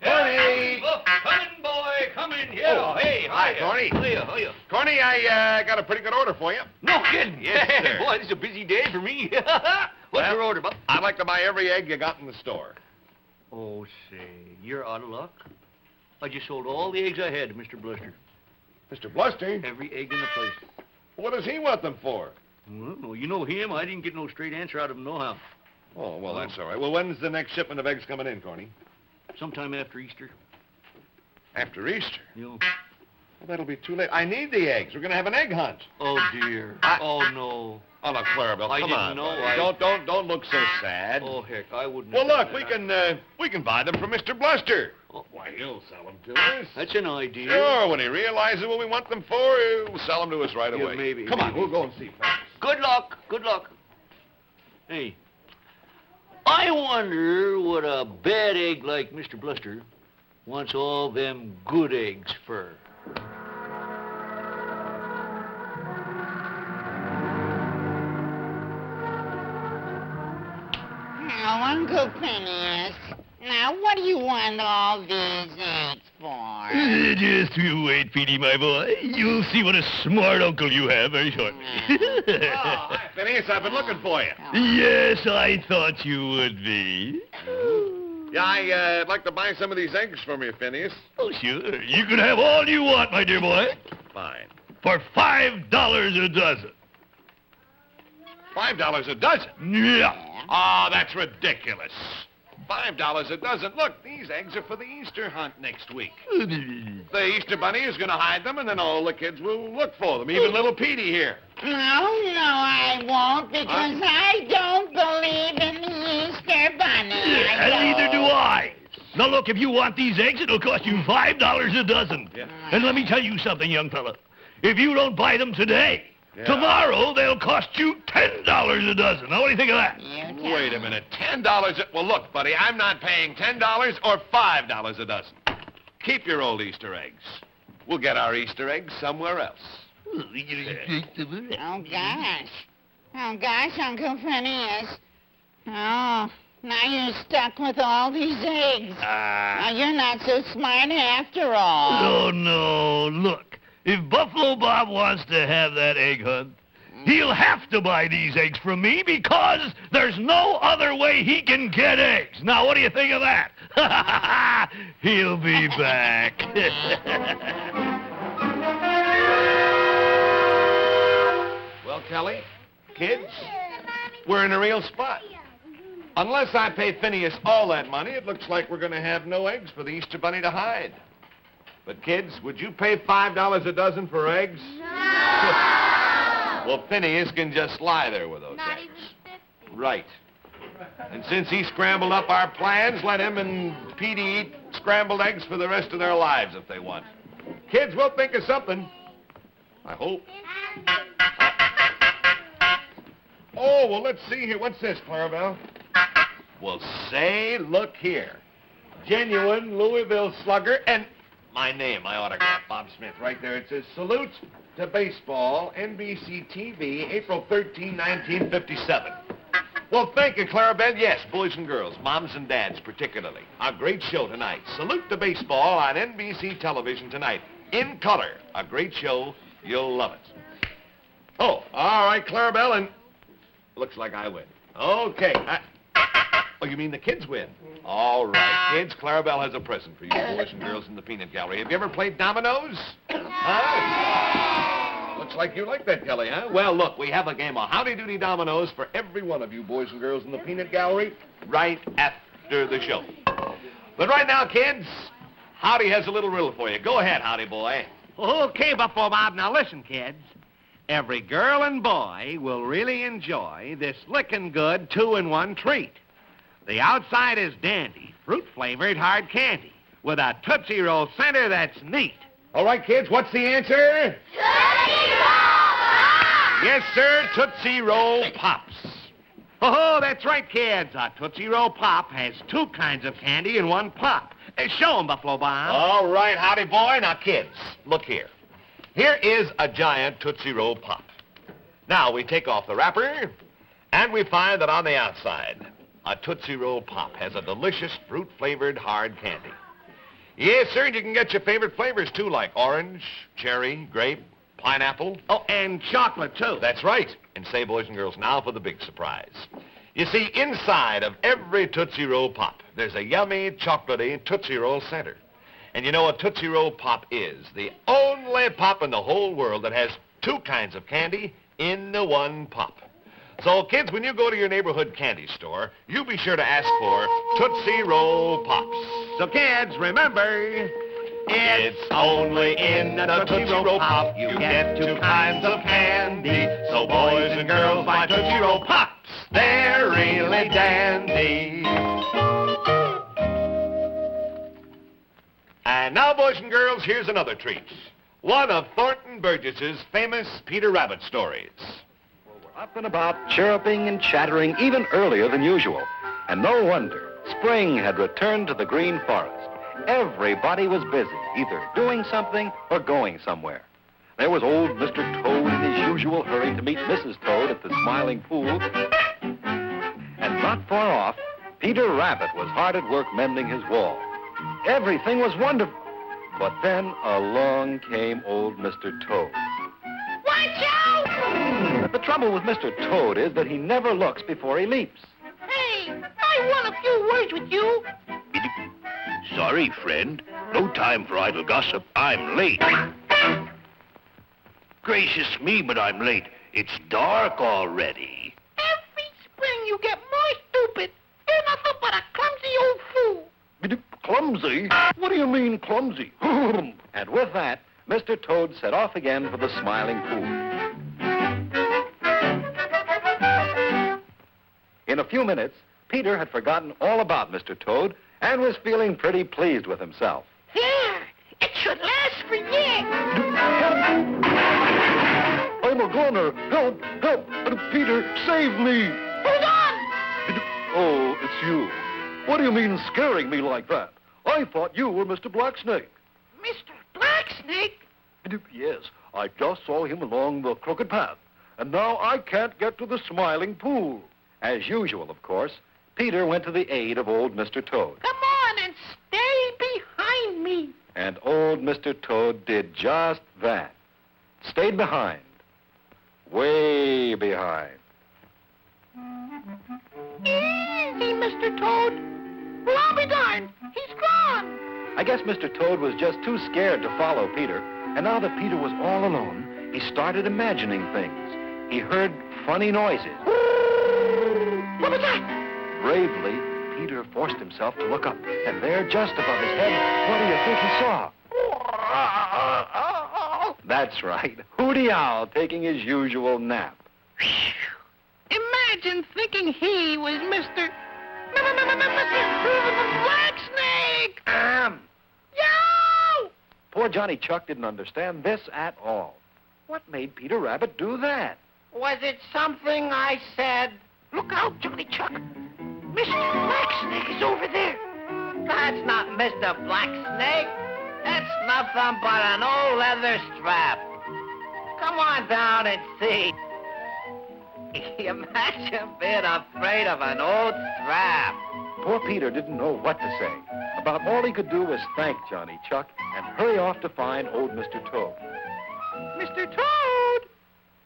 Corny! Look, come in, boy. Come in here. Oh, hey, hi, Corny. Hiya. Corny, I got a pretty good order for you. No kidding. Yes, sir. Boy, this is a busy day for me. What's your order, Bob? I'd like to buy every egg you got in the store. Oh, say, you're out of luck. I just sold all the eggs I had to Mr. Bluster. Mr. Bluster? Every egg in the place. What does he want them for? Well, you know him. I didn't get no straight answer out of him nohow. Oh, well, that's all right. Well, when's the next shipment of eggs coming in, Corny? Sometime after Easter. After Easter? You know. Well, that'll be too late. I need the eggs. We're going to have an egg hunt. Oh, dear. Oh, no. Oh, look, Clarabelle, I come didn't on. know. Don't look so sad. Oh, heck, I wouldn't. Well, have look, done that. we can buy them from Mr. Bluster. Oh. Why, he'll sell them to us. That's an idea. Sure, when he realizes what we want them for, he'll sell them to us right away. Maybe. Come on, we'll go and see first. Good luck. Hey, I wonder what a bad egg like Mr. Bluster wants all them good eggs for. Now, Uncle Phineas, now what do you want all these eggs for? Just you wait, Petey, my boy. You'll see what a smart uncle you have very shortly. Hi, Phineas. I've been looking for you. Yes, I thought you would be. Yeah, I'd like to buy some of these eggs from you, Phineas. Oh, sure. You can have all you want, my dear boy. Fine. For $5 a dozen. $5 a dozen? Yeah. Oh, that's ridiculous. $5 a dozen. Look, these eggs are for the Easter hunt next week. The Easter Bunny is going to hide them, and then all the kids will look for them, even little Petey here. No, I won't, because I don't believe in the Easter Bunny. And neither do I. Now, look, if you want these eggs, it'll cost you $5 a dozen. Yeah. And let me tell you something, young fella. If you don't buy them today, Yeah. tomorrow they'll cost you $10 a dozen. Now, what do you think of that? Wait a minute. $10 Well, look, buddy, I'm not paying $10 or $5 a dozen. Keep your old Easter eggs. We'll get our Easter eggs somewhere else. Oh, gosh, Uncle Phineas. Oh, now you're stuck with all these eggs. Now, you're not so smart after all. Oh, no. Look, if Buffalo Bob wants to have that egg hunt, he'll have to buy these eggs from me because there's no other way he can get eggs. Now, what do you think of that? He'll be back. Well, Kelly, kids, we're in a real spot. Unless I pay Phineas all that money, it looks like we're going to have no eggs for the Easter Bunny to hide. But, kids, would you pay $5 a dozen for eggs? Well, Phineas can just lie there with those eggs. Right. And since he scrambled up our plans, let him and Petey eat scrambled eggs for the rest of their lives if they want. Kids, we'll think of something. I hope. Oh, well, let's see here. What's this, Clarabelle? Well, say, look here. Genuine Louisville Slugger, and my name, my autograph, Bob Smith, right there. It says, salute to baseball, NBC TV, April 13, 1957. Well, thank you, Clarabelle. Yes, boys and girls, moms and dads particularly. A great show tonight. Salute to baseball on NBC television tonight. In color. A great show. You'll love it. Oh, all right, Clarabelle, and looks like I win. Okay. Oh, you mean the kids win? All right, kids, Clarabelle has a present for you boys and girls in the peanut gallery. Have you ever played dominoes? Huh? Looks like you like that, Kelly, huh? Well, look, we have a game of Howdy Doody dominoes for every one of you boys and girls in the peanut gallery right after the show. But right now, kids, Howdy has a little riddle for you. Go ahead, Howdy boy. Okay, Buffalo Bob, now listen, kids. Every girl and boy will really enjoy this lickin' good 2-in-1 treat. The outside is dandy, fruit-flavored hard candy with a Tootsie Roll center that's neat. All right, kids, what's the answer? Tootsie Roll Pops! Yes, sir, Tootsie Roll Pops. Oh, that's right, kids. A Tootsie Roll Pop has 2 kinds of candy in 1 pop. Show 'em, Buffalo Bob. All right, Howdy boy. Now, kids, look here. Here is a giant Tootsie Roll Pop. Now, we take off the wrapper, and we find that on the outside, a Tootsie Roll Pop has a delicious fruit-flavored hard candy. Yes, sir, and you can get your favorite flavors, too, like orange, cherry, grape, pineapple. Oh, and chocolate, too. That's right. And say, boys and girls, now for the big surprise. You see, inside of every Tootsie Roll Pop, there's a yummy, chocolatey Tootsie Roll center. And you know, a Tootsie Roll Pop is the only pop in the whole world that has 2 kinds of candy in the 1 pop. So, kids, when you go to your neighborhood candy store, you be sure to ask for Tootsie Roll Pops. So, kids, remember, it's only in a Tootsie Roll Pop you get 2 kinds of candy. So, boys and girls, buy Tootsie Roll Pops. They're really dandy. And now, boys and girls, here's another treat. One of Thornton Burgess's famous Peter Rabbit stories. Up and about, chirruping and chattering even earlier than usual. And no wonder. Spring had returned to the green forest. Everybody was busy, either doing something or going somewhere. There was old Mr. Toad in his usual hurry to meet Mrs. Toad at the Smiling Pool. And not far off, Peter Rabbit was hard at work mending his wall. Everything was wonderful. But then along came old Mr. Toad. Watch out! The trouble with Mr. Toad is that he never looks before he leaps. Hey, I want a few words with you. Sorry, friend. No time for idle gossip. I'm late. Gracious me, but I'm late. It's dark already. Every spring you get more stupid. You're nothing but a clumsy old fool. Clumsy? What do you mean, clumsy? And with that, Mr. Toad set off again for the Smiling Pool. In a few minutes, Peter had forgotten all about Mr. Toad and was feeling pretty pleased with himself. There, it should last for years. I'm a goner. Help, help. Peter, save me. Hold on. Oh, it's you. What do you mean scaring me like that? I thought you were Mr. Blacksnake. Mr. Blacksnake? Yes, I just saw him along the crooked path, and now I can't get to the Smiling Pool. As usual, of course, Peter went to the aid of old Mr. Toad. Come on and stay behind me. And old Mr. Toad did just that. Stayed behind. Way behind. Easy, Mr. Toad. Well, I'll be darned. He's gone. I guess Mr. Toad was just too scared to follow Peter, and now that Peter was all alone, he started imagining things. He heard funny noises. What was that? Bravely, Peter forced himself to look up, and there, just above his head, what do you think he saw? That's right, Hooty Owl taking his usual nap. Imagine thinking he was Mr. Blacksnake! Yo! Poor Johnny Chuck didn't understand this at all. What made Peter Rabbit do that? Was it something I said? Look out, Johnny Chuck. Mr. Blacksnake's over there. That's not Mr. Blacksnake. That's nothing but an old leather strap. Come on down and see. Imagine being afraid of an old strap. Poor Peter didn't know what to say. About all he could do was thank Johnny Chuck and hurry off to find old Mr. Toad. Mr. Toad,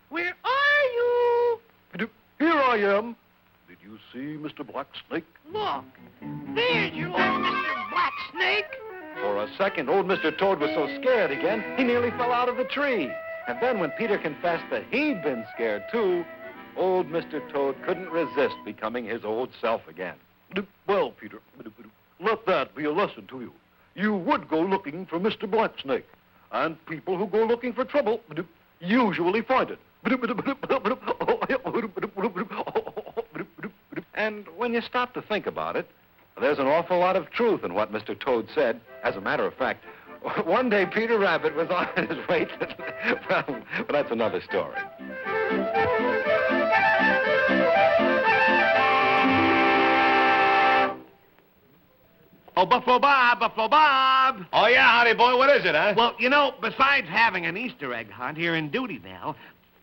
where are you? Here I am. Did you see Mr. Blacksnake? Look, there's your old Mr. Blacksnake. For a second, old Mr. Toad was so scared again, he nearly fell out of the tree. And then when Peter confessed that he'd been scared too, old Mr. Toad couldn't resist becoming his old self again. Well, Peter, let that be a lesson to you. You would go looking for Mr. Blacksnake. And people who go looking for trouble usually find it. And when you stop to think about it, there's an awful lot of truth in what Mr. Toad said. As a matter of fact, one day Peter Rabbit was on his way to... Well, that's another story. Oh, Buffalo Bob, Buffalo Bob. Oh, yeah, Howdy, boy. What is it, huh? Well, you know, besides having an Easter egg hunt here in Doodyville,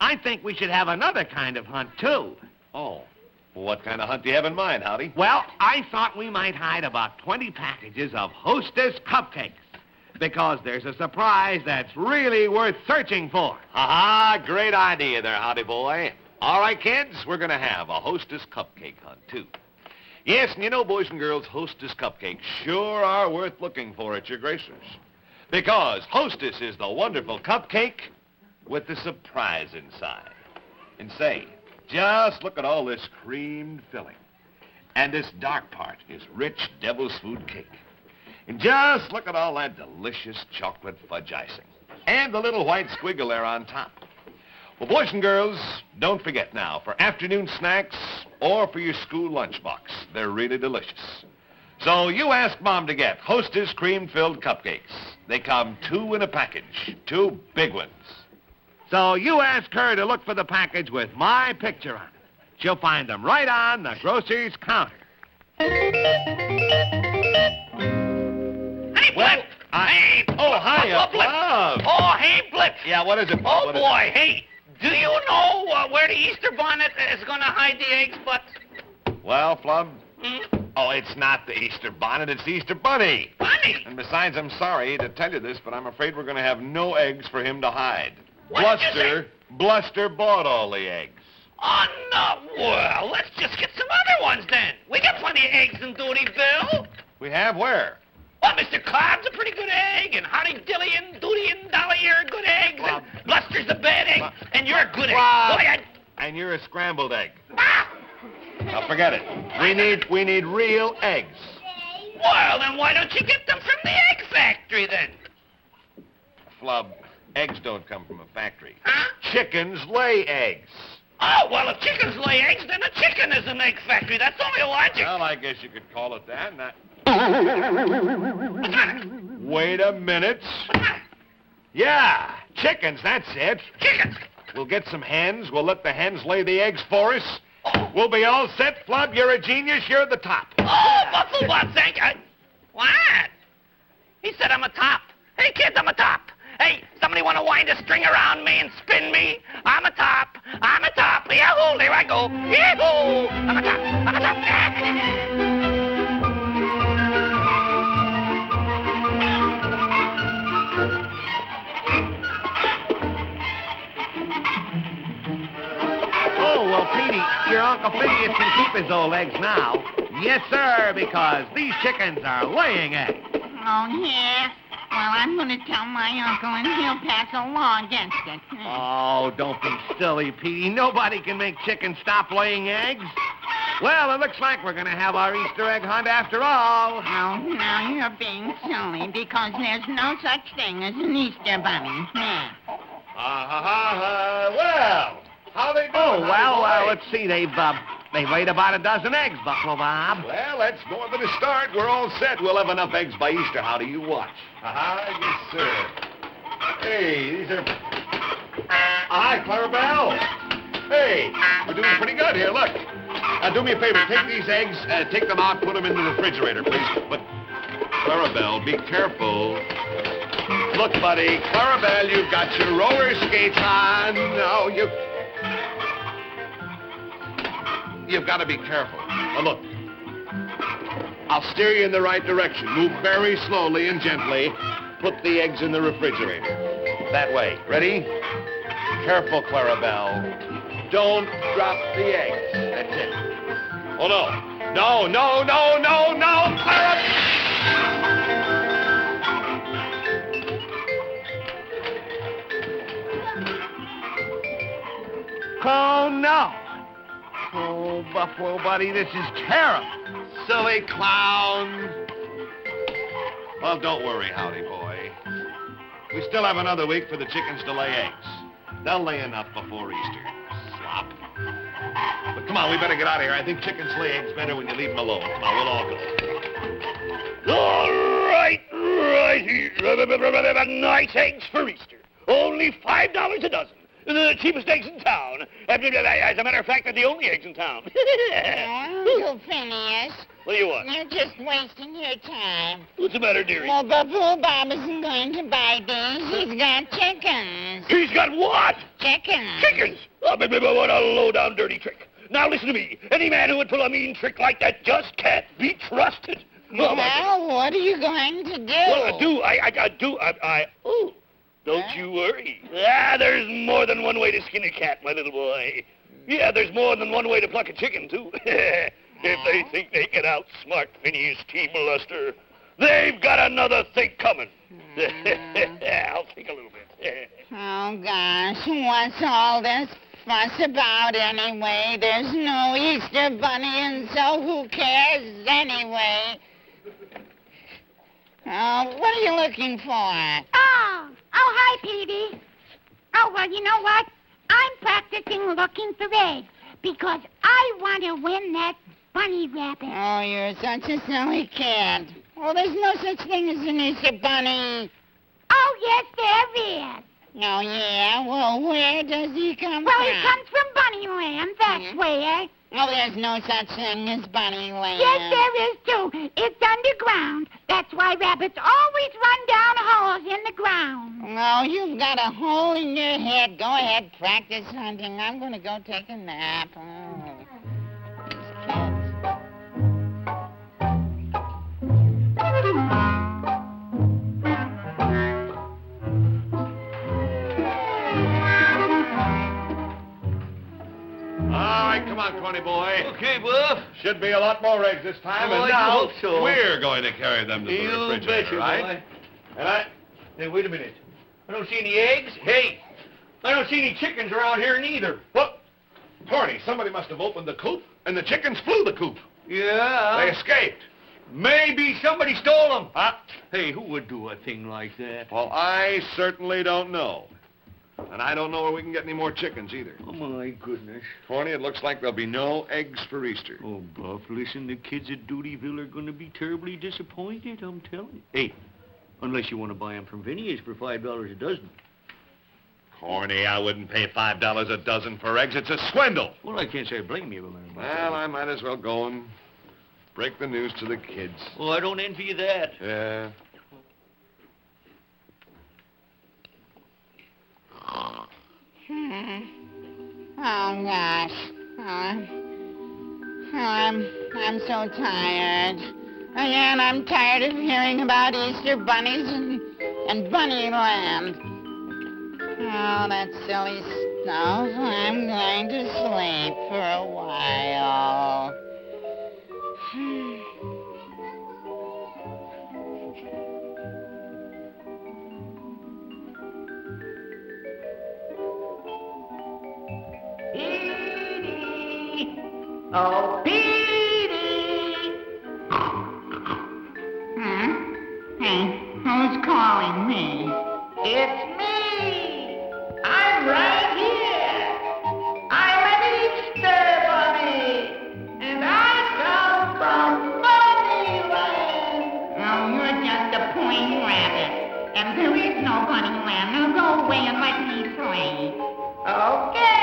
I think we should have another kind of hunt, too. Oh. Well, what kind of hunt do you have in mind, Howdy? Well, I thought we might hide about 20 packages of Hostess cupcakes, because there's a surprise that's really worth searching for. Ha-ha, great idea there, Howdy, boy. All right, kids, we're going to have a Hostess cupcake hunt, too. Yes, and you know, boys and girls, Hostess cupcakes sure are worth looking for at your grocer's. Because Hostess is the wonderful cupcake with the surprise inside. And say, just look at all this creamed filling. And this dark part is rich devil's food cake. And just look at all that delicious chocolate fudge icing. And the little white squiggle there on top. Well, boys and girls, don't forget now, for afternoon snacks or for your school lunchbox, they're really delicious. So you ask Mom to get Hostess cream-filled cupcakes. They come 2 in a package, 2 big ones. So you ask her to look for the package with my picture on it. She'll find them right on the grocer's counter. Hey, Well, Blip! Hey! Oh, hiya, Blip! Flub. Oh, hey, Blip! Yeah, what is it? Oh, What is boy, hey! Do you know where the Easter bonnet is going to hide the eggs, but... it? Well, Flub, Hmm? oh, it's not the Easter bonnet, it's the Easter bunny. Bunny! And besides, I'm sorry to tell you this, but I'm afraid we're going to have no eggs for him to hide. What did you Bluster bought all the eggs. Oh, no. Well, let's just get some other ones, then. We got plenty of eggs in Doodyville. We have where? Well, Mr. Cobb's a pretty good egg, and Howdy Dilly and Doody and Dolly are good eggs, Bob. and Bluster's a bad egg, Bob. and you're a good egg. Bob. Boy, And you're a scrambled egg. Ah! Now forget it. We need real eggs. Well, then why don't you get them from the egg factory, then? Flub, eggs don't come from a factory. Huh? Chickens lay eggs. Oh, well, if chickens lay eggs, then a chicken is an egg factory. That's only logic. Well, I guess you could call it that. Now, What's the matter? wait a minute. What's the matter? Yeah, chickens, that's it. Chickens. We'll get some hens. We'll let the hens lay the eggs for us. Oh, We'll be all set, Flub. You're a genius. You're the top. oh Buffalo Bob, thank you. What? He said I'm a top. Hey, kids, I'm a top. Hey, somebody want to wind a string around me and spin me? I'm a top. I'm a top. Yahoo, there I go. Yahoo! I'm a top. I'm a top. Oh, well, Petey, your Uncle Phineas can keep his old eggs now. Yes, sir, because these chickens are laying eggs. Oh, yeah? Well, I'm going to tell my uncle, and he'll pass a law against it. Oh, don't be silly, Petey. Nobody can make chickens stop laying eggs. Well, it looks like we're going to have our Easter egg hunt after all. Oh, now you're being silly, because there's no such thing as an Easter bunny. Yeah. Well, how they doing? Oh, well, Howdy, boy? let's see. They've laid about a dozen eggs, Buffalo Bob. Well, that's more than a start. We're all set. We'll have enough eggs by Easter. How do you watch? Yes, sir. Hey, these are... Hi, Clarabelle. Hey, we're doing pretty good here. Look. Now, do me a favor. Take these eggs, take them out, put them in the refrigerator, please. But, Clarabelle, be careful. Look, buddy, Clarabelle, you've got your roller skates on. No, you've got to be careful. Now, look. I'll steer you in the right direction. Move very slowly and gently. Put the eggs in the refrigerator. That way. Ready? Careful, Clarabelle. Don't drop the eggs. That's it. Oh, no. No, no, no, no, no, Clarabelle! Oh, no. Oh, Buffalo Buddy, this is terrible. Silly clown. Well, don't worry, Howdy boy. We still have another week for the chickens to lay eggs. They'll lay enough before Easter. Slop. But come on, we better get out of here. I think chickens lay eggs better when you leave them alone. Come on, we'll all go. All right. Nice eggs for Easter. Only $5 a dozen. The cheapest eggs in town. As a matter of fact, they're the only eggs in town. Uncle Phineas. What do you want? You're just wasting your time. What's the matter, dearie? Well, Buffalo Bob isn't going to buy these. He's got chickens. He's got what? Chickens. Chickens? Oh, what a low-down, dirty trick. Now, listen to me. Any man who would pull a mean trick like that just can't be trusted. Well, what are you going to do? Well, oh, don't you worry. There's more than one way to skin a cat, my little boy. Yeah, there's more than one way to pluck a chicken, too. If they think they can outsmart Phineas T. Molester, they've got another thing coming. I'll think a little bit. Oh, gosh, what's all this fuss about anyway? There's no Easter Bunny, and so who cares anyway? What are you looking for? Oh, hi, Petey. Oh, well, you know what? I'm practicing looking for eggs because I want to win that bunny rabbit. Oh, you're such a silly kid. Well, there's no such thing as an Easter Bunny. Oh, yes, there is. Oh, yeah? Well, where does he come from? Well, he comes from Bunnyland, that's where. Oh, there's no such thing as Bunnyland. Yes, there is, too. It's underground. That's why rabbits always run down holes in the ground. Oh, you've got a hole in your head. Go ahead, practice hunting. I'm going to go take a nap. Oh, these kids. All right, come on, Corny boy. Okay, Buff. Should be a lot more eggs this time, Oh, and I now hope so. we're going to carry them to the You refrigerator, betcha, right? boy. Hey, wait a minute. I don't see any eggs. Hey, I don't see any chickens around here neither. What? Corny, somebody must have opened the coop, and the chickens flew the coop. Yeah. They escaped. Maybe somebody stole them. Huh? Hey, who would do a thing like that? Well, I certainly don't know. And I don't know where we can get any more chickens either. Oh, my goodness. Corny, it looks like there'll be no eggs for Easter. Oh, Buff, listen, the kids at Doodyville are going to be terribly disappointed, I'm telling you. Hey, unless you want to buy them from Phineas for $5 a dozen. Corny, I wouldn't pay $5 a dozen for eggs. It's a swindle. Well, I can't say I blame you, but Well, I might as well go and break the news to the kids. Oh, I don't envy you that. Yeah. Oh, gosh. I'm so tired. Again, I'm tired of hearing about Easter bunnies and Bunnyland. Oh, that silly stuff. I'm going to sleep for a while. Oh, Petey! Hey, who's calling me? It's me! I'm right here! I'm an Easter bunny! And I come from Bunnyland! Oh, you're just a plain rabbit. And there is no Bunnyland. Now go away and let me play. Okay!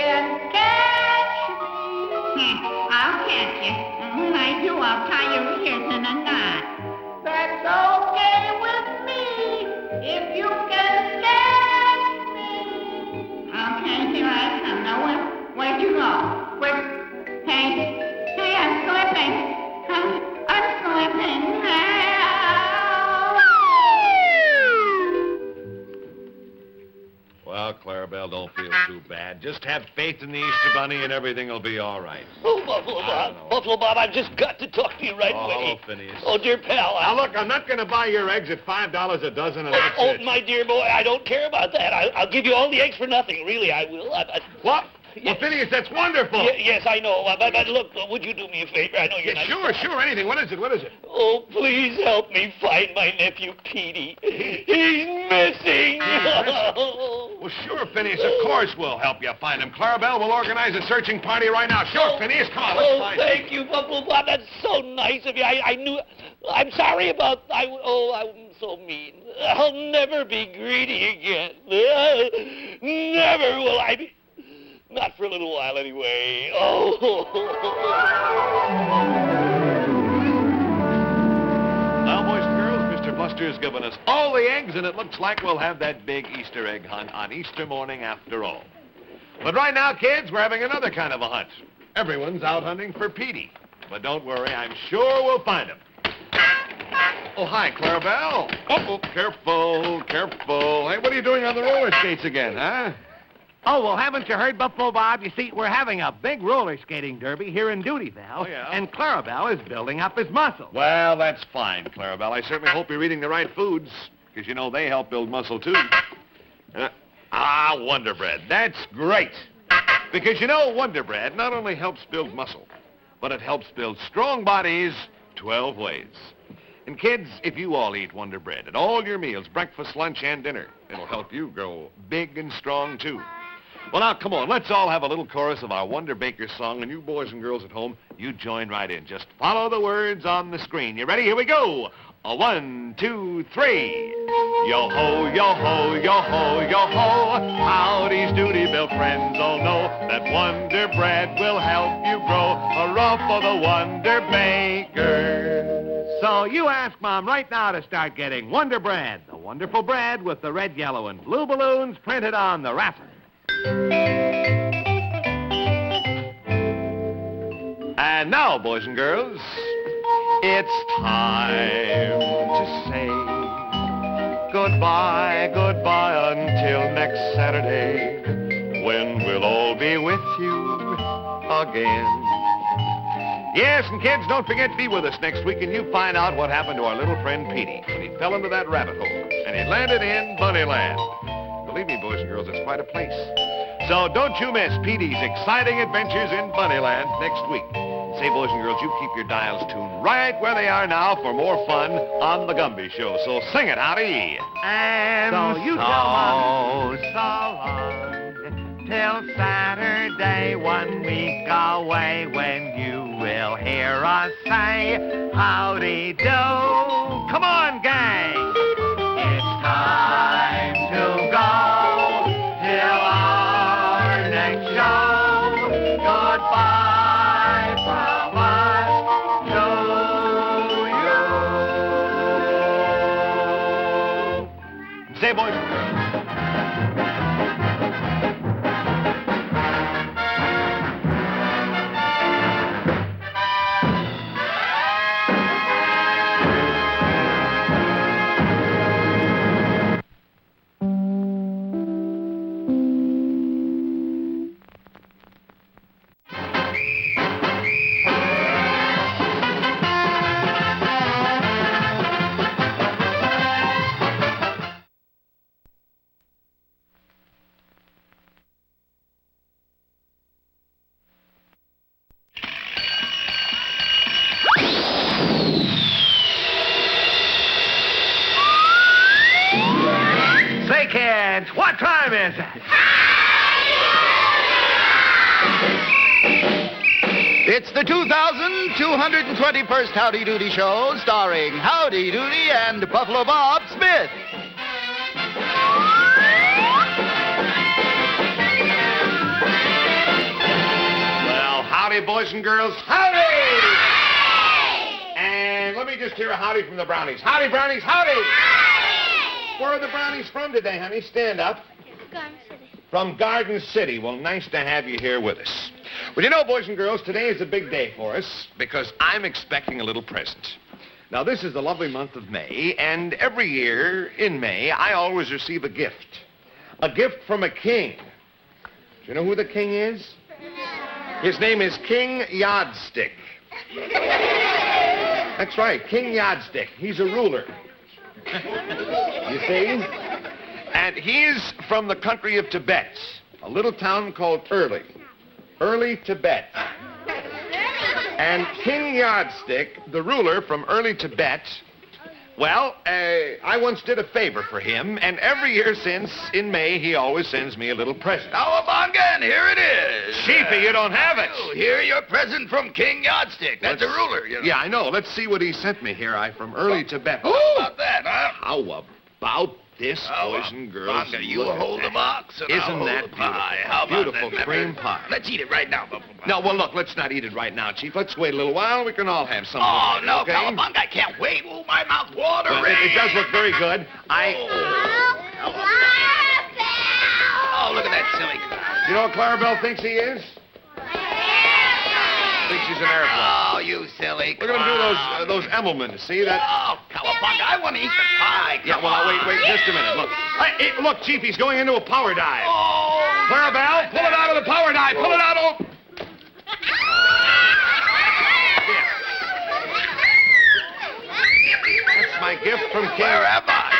can catch me. I'll catch you. And when I do, I'll tie your ears in a knot. That's okay with me if you can catch me. Okay, here I come. Now, where'd you go? Hey, I'm slipping. I'm slipping. Well, Clarabelle, don't feel too bad. Just have faith in the Easter Bunny and everything will be all right. Oh, Buffalo Bob, I've just got to talk to you right away. Hello, Phineas. Oh, dear pal. Now, look, I'm not going to buy your eggs at $5 a dozen, and that's Oh, it. my dear boy, I don't care about that. I'll give you all the eggs for nothing. Really, I will. What? Well, Phineas, that's wonderful. Yes, I know. But look, would you do me a favor? I know you're not... Sure, anything. What is it? Oh, please help me find my nephew, Petey. He's missing. Well, sure, Phineas, of course we'll help you find him. Clarabelle will organize a searching party right now. Sure, Phineas, come on, let's find him. Thank you, Buffalo Bob. That's so nice of you. I knew... I'm sorry about... I'm so mean. I'll never be greedy again. Never will I be... Not for a little while, anyway. Oh. Now, boys and girls, Mr. Buster's given us all the eggs, and it looks like we'll have that big Easter egg hunt on Easter morning after all. But right now, kids, we're having another kind of a hunt. Everyone's out hunting for Petey. But don't worry, I'm sure we'll find him. Oh, hi, Clarabelle. Oh, careful. Hey, what are you doing on the roller skates again, huh? Oh, well, haven't you heard, Buffalo Bob? You see, we're having a big roller skating derby here in Doodyville. Oh, yeah? And Clarabelle is building up his muscle. Well, that's fine, Clarabelle. I certainly hope you're eating the right foods, because, you know, they help build muscle, too. Wonder Bread. That's great. Because, you know, Wonder Bread not only helps build muscle, but it helps build strong bodies 12 ways. And, kids, if you all eat Wonder Bread at all your meals, breakfast, lunch, and dinner, it'll help you grow big and strong, too. Well, now, come on, let's all have a little chorus of our Wonder Baker song, and you boys and girls at home, you join right in. Just follow the words on the screen. You ready? Here we go. 1, 2, 3. Yo-ho, yo-ho, yo-ho, yo-ho. Howdy's Doodyville friends all know that Wonder Bread will help you grow. Hurrah for the Wonder Baker. So you ask Mom right now to start getting Wonder Bread, the wonderful bread with the red, yellow, and blue balloons printed on the wrapper. And now, boys and girls, it's time to say goodbye until next Saturday, when we'll all be with you again. Yes, and kids, don't forget to be with us next week, and you find out what happened to our little friend Petey when he fell into that rabbit hole, and he landed in Bunnyland. Believe me, boys and girls, it's quite a place. So don't you miss Petey's exciting adventures in Bunnyland next week. Say, boys and girls, you keep your dials tuned right where they are now for more fun on The Gumby Show. So sing it, Howdy. And so you tell Mom so long till Saturday, 1 week away, when you will hear us say, howdy do. Come on, gang. It's time to go till our next show. Goodbye from us to you. Say, boys and girls. Say, kids, what time is it? It's the 2,221st Howdy Doody Show, starring Howdy Doody and Buffalo Bob Smith. boys and girls. Howdy! And let me just hear a howdy from the Brownies. Howdy, Brownies, howdy! Where are the Brownies from today, honey? Stand up. Garden City. From Garden City. Well, nice to have you here with us. Well, you know, boys and girls, today is a big day for us because I'm expecting a little present. Now, this is the lovely month of May, and every year in May, I always receive a gift. A gift from a king. Do you know who the king is? His name is King Yardstick. That's right, King Yardstick. He's a ruler. You see? And he's from the country of Tibet, a little town called Early, Tibet. And King Yardstick, the ruler from Early Tibet, well, I once did a favor for him, and every year since, in May, he always sends me a little present. Cowabunga, and here it is. Chiefy, you don't have it. Here, your present from King Yardstick. That's a ruler, you know. Yeah, I know. Let's see what he sent me here. From Early Tibet. How about that, huh? How about this, boys and girls? Bunga, you hold the box, and I'll Isn't hold that the pie. beautiful? How about Beautiful that, cream Pepper? pie. Let's eat it right now, Buffalo. No, well, look, let's not eat it right now, Chief. Let's wait a little while. We can all have some. Oh, no, okay? Cowabunga, I can't wait. Oh, my mouth watering. Well, it does look very good. Oh, look at that silly. You know what Clarabelle thinks he is? Thinks he's an airplane. Oh, you silly. Look at him do those Emmelmans. See that? Oh, Cowabunga, I want to eat the pie. Yeah, well, now, wait just a minute. Look. Hey, look, Chief, he's going into a power dive. Oh. Clarabelle, pull it out of the power dive. Pull it out. Oh. That's my gift from King. Where am I?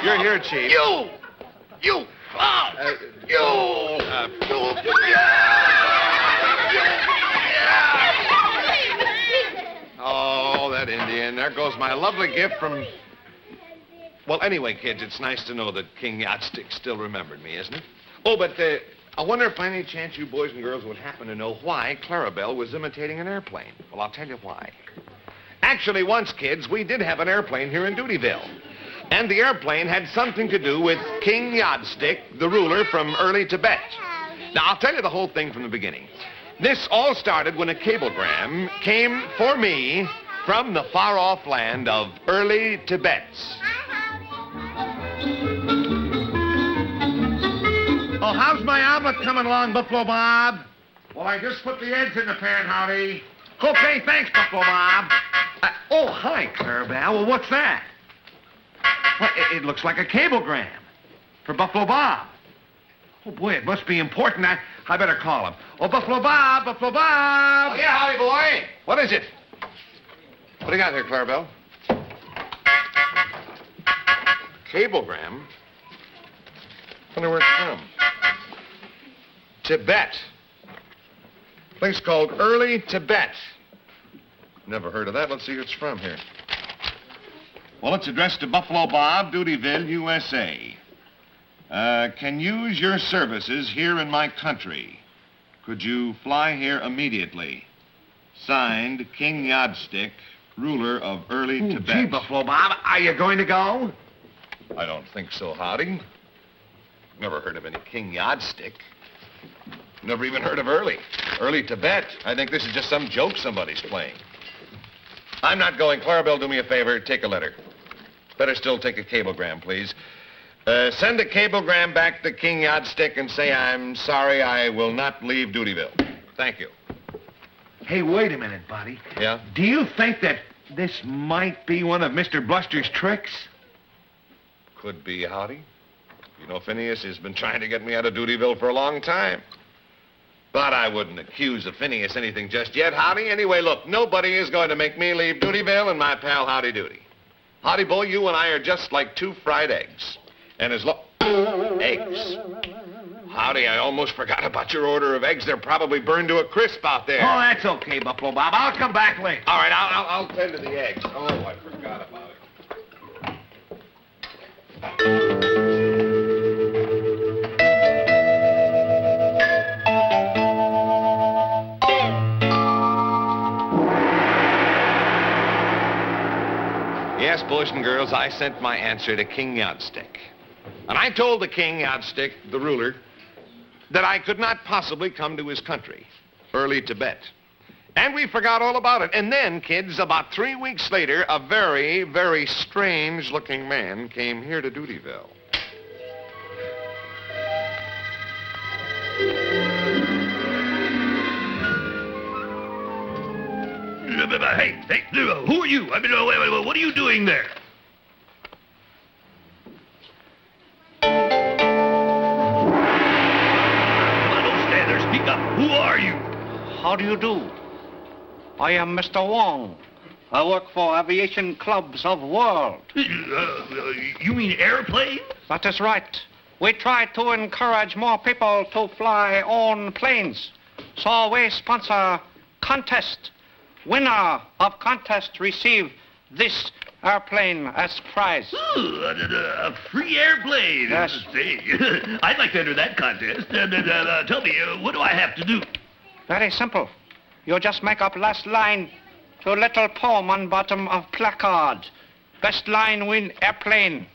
You're here, Chief. You clown. Oh, that Indian. There goes my lovely gift from... Well, anyway, kids, it's nice to know that King Yardstick still remembered me, isn't it? Oh, but I wonder if by any chance you boys and girls would happen to know why Clarabelle was imitating an airplane. Well, I'll tell you why. Actually, once, kids, we did have an airplane here in Doodyville. And the airplane had something to do with King Yardstick, the ruler from Early Tibet. Now, I'll tell you the whole thing from the beginning. This all started when a cablegram came for me from the far-off land of Early Tibet. Oh, how's my omelet coming along, Buffalo Bob? Well, I just put the eggs in the pan, Howdy. Okay, thanks, Buffalo Bob. Oh, hi, Clarabelle. Well, what's that? Well, it looks like a cablegram for Buffalo Bob. Oh, boy, it must be important. I better call him. Oh, Buffalo Bob, Buffalo Bob. Oh, yeah, Howdy, boy. What is it? What do you got there, Clarabelle? Cablegram? Wonder where it's from. Tibet. Place called Early Tibet. Never heard of that. Let's see who it's from here. Well, it's addressed to Buffalo Bob, Doodyville, USA. Can use your services here in my country. Could you fly here immediately? Signed, King Yardstick, ruler of Early Tibet. Gee, Buffalo Bob, are you going to go? I don't think so, Howdy. Never heard of any King Yardstick. Never even heard of Early Tibet. I think this is just some joke somebody's playing. I'm not going. Clarabelle, do me a favor. Take a letter. Better still take a cablegram, please. Send a cablegram back to King Yardstick and say I'm sorry I will not leave Doodyville. Thank you. Hey, wait a minute, buddy. Yeah? Do you think that this might be one of Mr. Bluster's tricks? Could be, Howdy. You know, Phineas has been trying to get me out of Doodyville for a long time. But I wouldn't accuse of Phineas anything just yet, Howdy. Anyway, look, nobody is going to make me leave Doodyville and my pal Howdy Doody. Howdy, boy, you and I are just like two fried eggs. And as long... Eggs? Howdy, I almost forgot about your order of eggs. They're probably burned to a crisp out there. Oh, that's okay, Buffalo Bob. I'll come back later. All right, I'll tend to the eggs. Oh, I forgot about it. Yes, boys and girls, I sent my answer to King Yardstick. And I told the King Yardstick, the ruler, that I could not possibly come to his country. early Tibet. And we forgot all about it. And then, kids, about 3 weeks later, a very, very strange-looking man came here to Doodyville. Hey, who are you? I mean, wait, what are you doing there? Come on, don't stand there. Speak up. Who are you? How do you do? I am Mr. Wong. I work for Aviation Clubs of World. You mean airplanes? That is right. We try to encourage more people to fly on planes. So we sponsor contest. Winner of contest receive this airplane as prize. Ooh, a free airplane. Yes. Say, I'd like to enter that contest. Tell me, what do I have to do? Very simple. You just make up last line to a little poem on bottom of placard. Best line win airplane.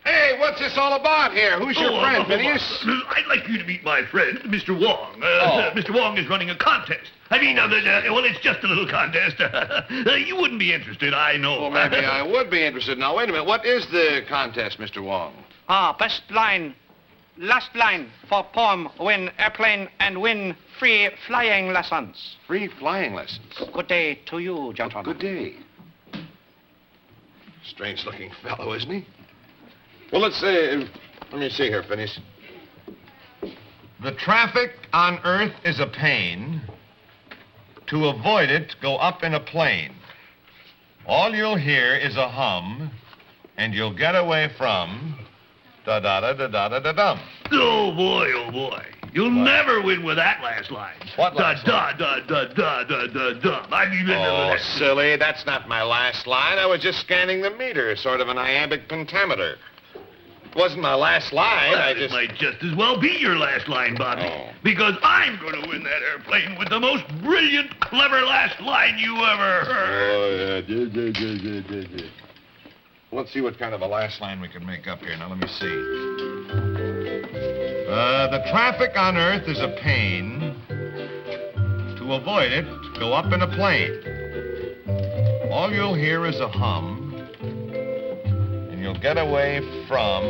Hey, what's this all about here? Who's your friend, Phineas? I'd like you to meet my friend, Mr. Wong. Mr. Wong is running a contest. I mean, well, it's just a little contest. You wouldn't be interested, I know. Well, maybe I would be interested. Now, wait a minute. What is the contest, Mr. Wong? Best line. Last line for poem, win airplane and win free flying lessons. Free flying lessons? Good day to you, gentlemen. Good day. Strange-looking fellow, isn't he? Well, let me see here, Phineas. The traffic on Earth is a pain. To avoid it, go up in a plane. All you'll hear is a hum, and you'll get away from da-da-da-da-da-da-dum. Oh, boy. You'll never win with that last line. What last line? Da-da-da-da-da-da-dum. I mean... Oh, silly. That's not my last line. I was just scanning the meter, sort of an iambic pentameter. It wasn't my last line. Well, it might just as well be your last line, Bobby. Oh. Because I'm going to win that airplane with the most brilliant, clever last line you ever heard. Oh, yeah. Let's see what kind of a last line we can make up here. Now, let me see. The traffic on Earth is a pain. To avoid it, go up in a plane. All you'll hear is a hum. You'll get away from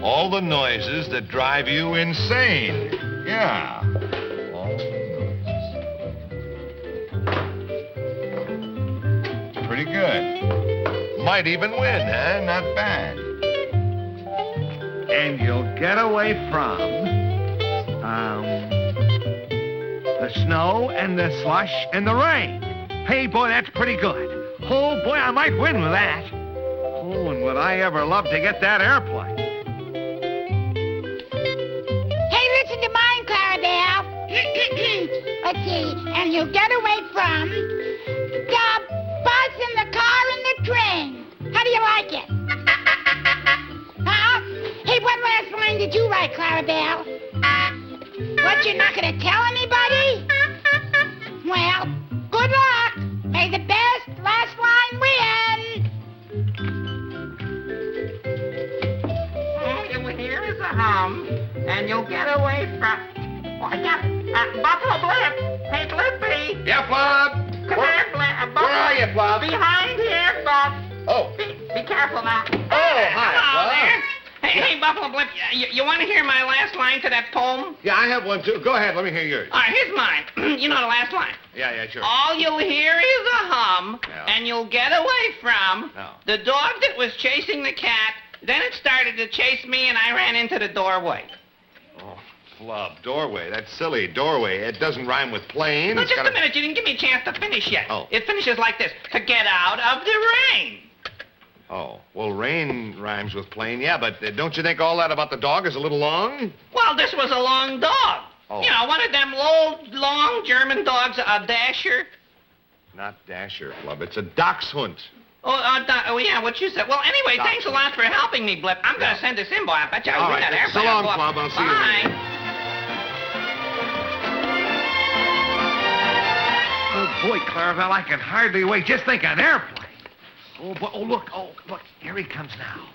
all the noises that drive you insane. Yeah. All the noises. Pretty good. Might even win, huh? Not bad. And you'll get away from the snow and the slush and the rain. Hey, boy, that's pretty good. Oh, boy, I might win with that. Oh, and would I ever love to get that airplane. Hey, listen to mine, Clarabelle. Let's see. And you'll get away from the bus and the car and the train. How do you like it? Huh? Hey, what last line did you write, Clarabelle? What, you're not going to tell anybody? Well, good luck. May the best last line win. All you'll hear is a hum, and you'll get away from... Oh, yeah, Buffalo Blip. Hey, Blippy. Yeah, Flub. Come here, Blip. Where are you, Flub? Behind here, Buff. Oh. Be careful now. Oh, hi, Hello Flub. there. Hey, Buffalo Blip, you want to hear my last line to that poem? Yeah, I have one, too. Go ahead. Let me hear yours. All right, here's mine. You know the last line. Yeah, sure. All you'll hear is a hum, Yeah. and you'll get away from No. the dog that was chasing the cat. Then it started to chase me, and I ran into the doorway. Oh, Flub, doorway. That's silly. Doorway. It doesn't rhyme with plane. No, It's just gotta- a minute. You didn't give me a chance to finish yet. Oh. It finishes like this. To get out of the rain. Oh, well, rain rhymes with plane. Yeah, but don't you think all that about the dog is a little long? Well, this was a long dog. Oh. You know, one of them old, long German dogs, a Dasher. Not Dasher, Flub. It's a dachshund. Oh, yeah, what you said. Well, anyway, thanks a lot for helping me, Blip. I'm going to send this in, boy. I bet you I'll All win right, that so airplane. long, Flub. I'll see you Bye. Oh, boy, Clarabelle, I can hardly wait. Just think, an airplane. Oh, boy. Oh, look. Here he comes now.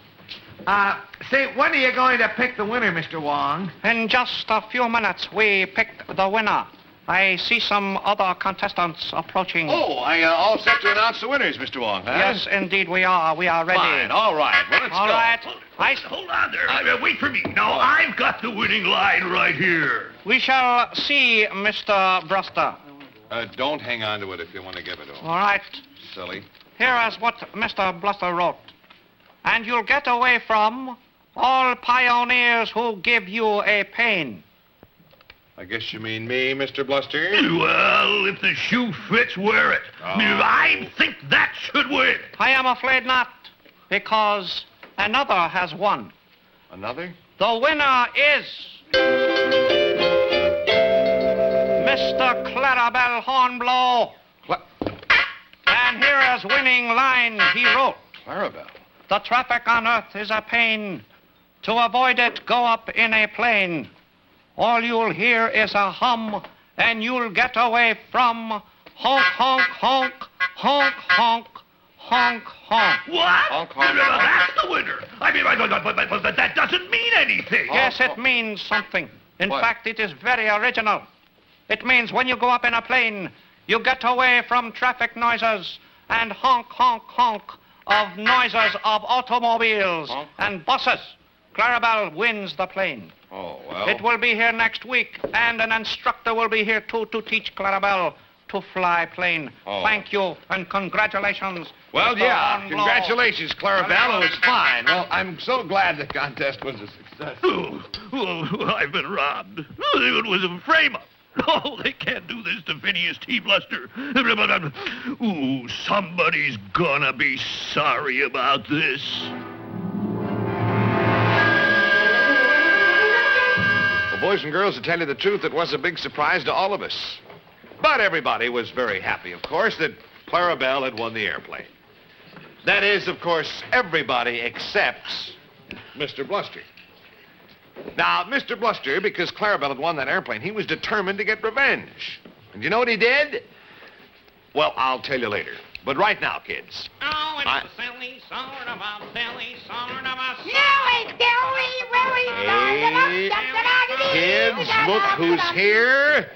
Say, when are you going to pick the winner, Mr. Wong? In just a few minutes, we picked the winner. I see some other contestants approaching. Oh, all set to announce the winners, Mr. Wong, huh? Yes, indeed, we are. We are ready. Fine, all right. Well, let's All go. right. Hold on there. Wait for me. No, I've got the winning line right here. We shall see, Mr. Bruster. Don't hang on to it if you want to give it to him. All right. Silly. Here is what Mr. Bluster wrote. And you'll get away from all pioneers who give you a pain. I guess you mean me, Mr. Bluster? Well, if the shoe fits, wear it. Oh. I think that should win. I am afraid not, because another has won. Another? The winner is Mr. Clarabelle Hornblow. And here is winning line he wrote. Clarabelle? The traffic on Earth is a pain. To avoid it, go up in a plane. All you'll hear is a hum, and you'll get away from honk, honk, honk, honk, honk, honk, honk. What? Honk, honk, That's the winner. I mean, but that doesn't mean anything. Yes, it means something. In What? fact, it is very original. It means when you go up in a plane, you get away from traffic noises and honk, honk, honk of noises of automobiles Honk. and buses. Clarabelle wins the plane. Oh, well. It will be here next week, and an instructor will be here, too, to teach Clarabelle to fly plane. Oh. Thank you, and congratulations. Well, Mr. yeah. Hornblow. Congratulations, Clarabelle. It was fine. Well, I'm so glad the contest was a success. Oh, I've been robbed. It was a frame-up. No, they can't do this to Phineas T. Bluster. Ooh, somebody's gonna be sorry about this. Well, boys and girls, to tell you the truth, it was a big surprise to all of us. But everybody was very happy, of course, that Clarabelle had won the airplane. That is, of course, everybody except Mr. Bluster. Now, Mr. Bluster, because Clarabelle had won that airplane, he was determined to get revenge. And you know what he did? Well, I'll tell you later. But right now, kids. Oh, it's a silly sort of a silly sort of a Silly, dilly, willy, Kids, look who's here.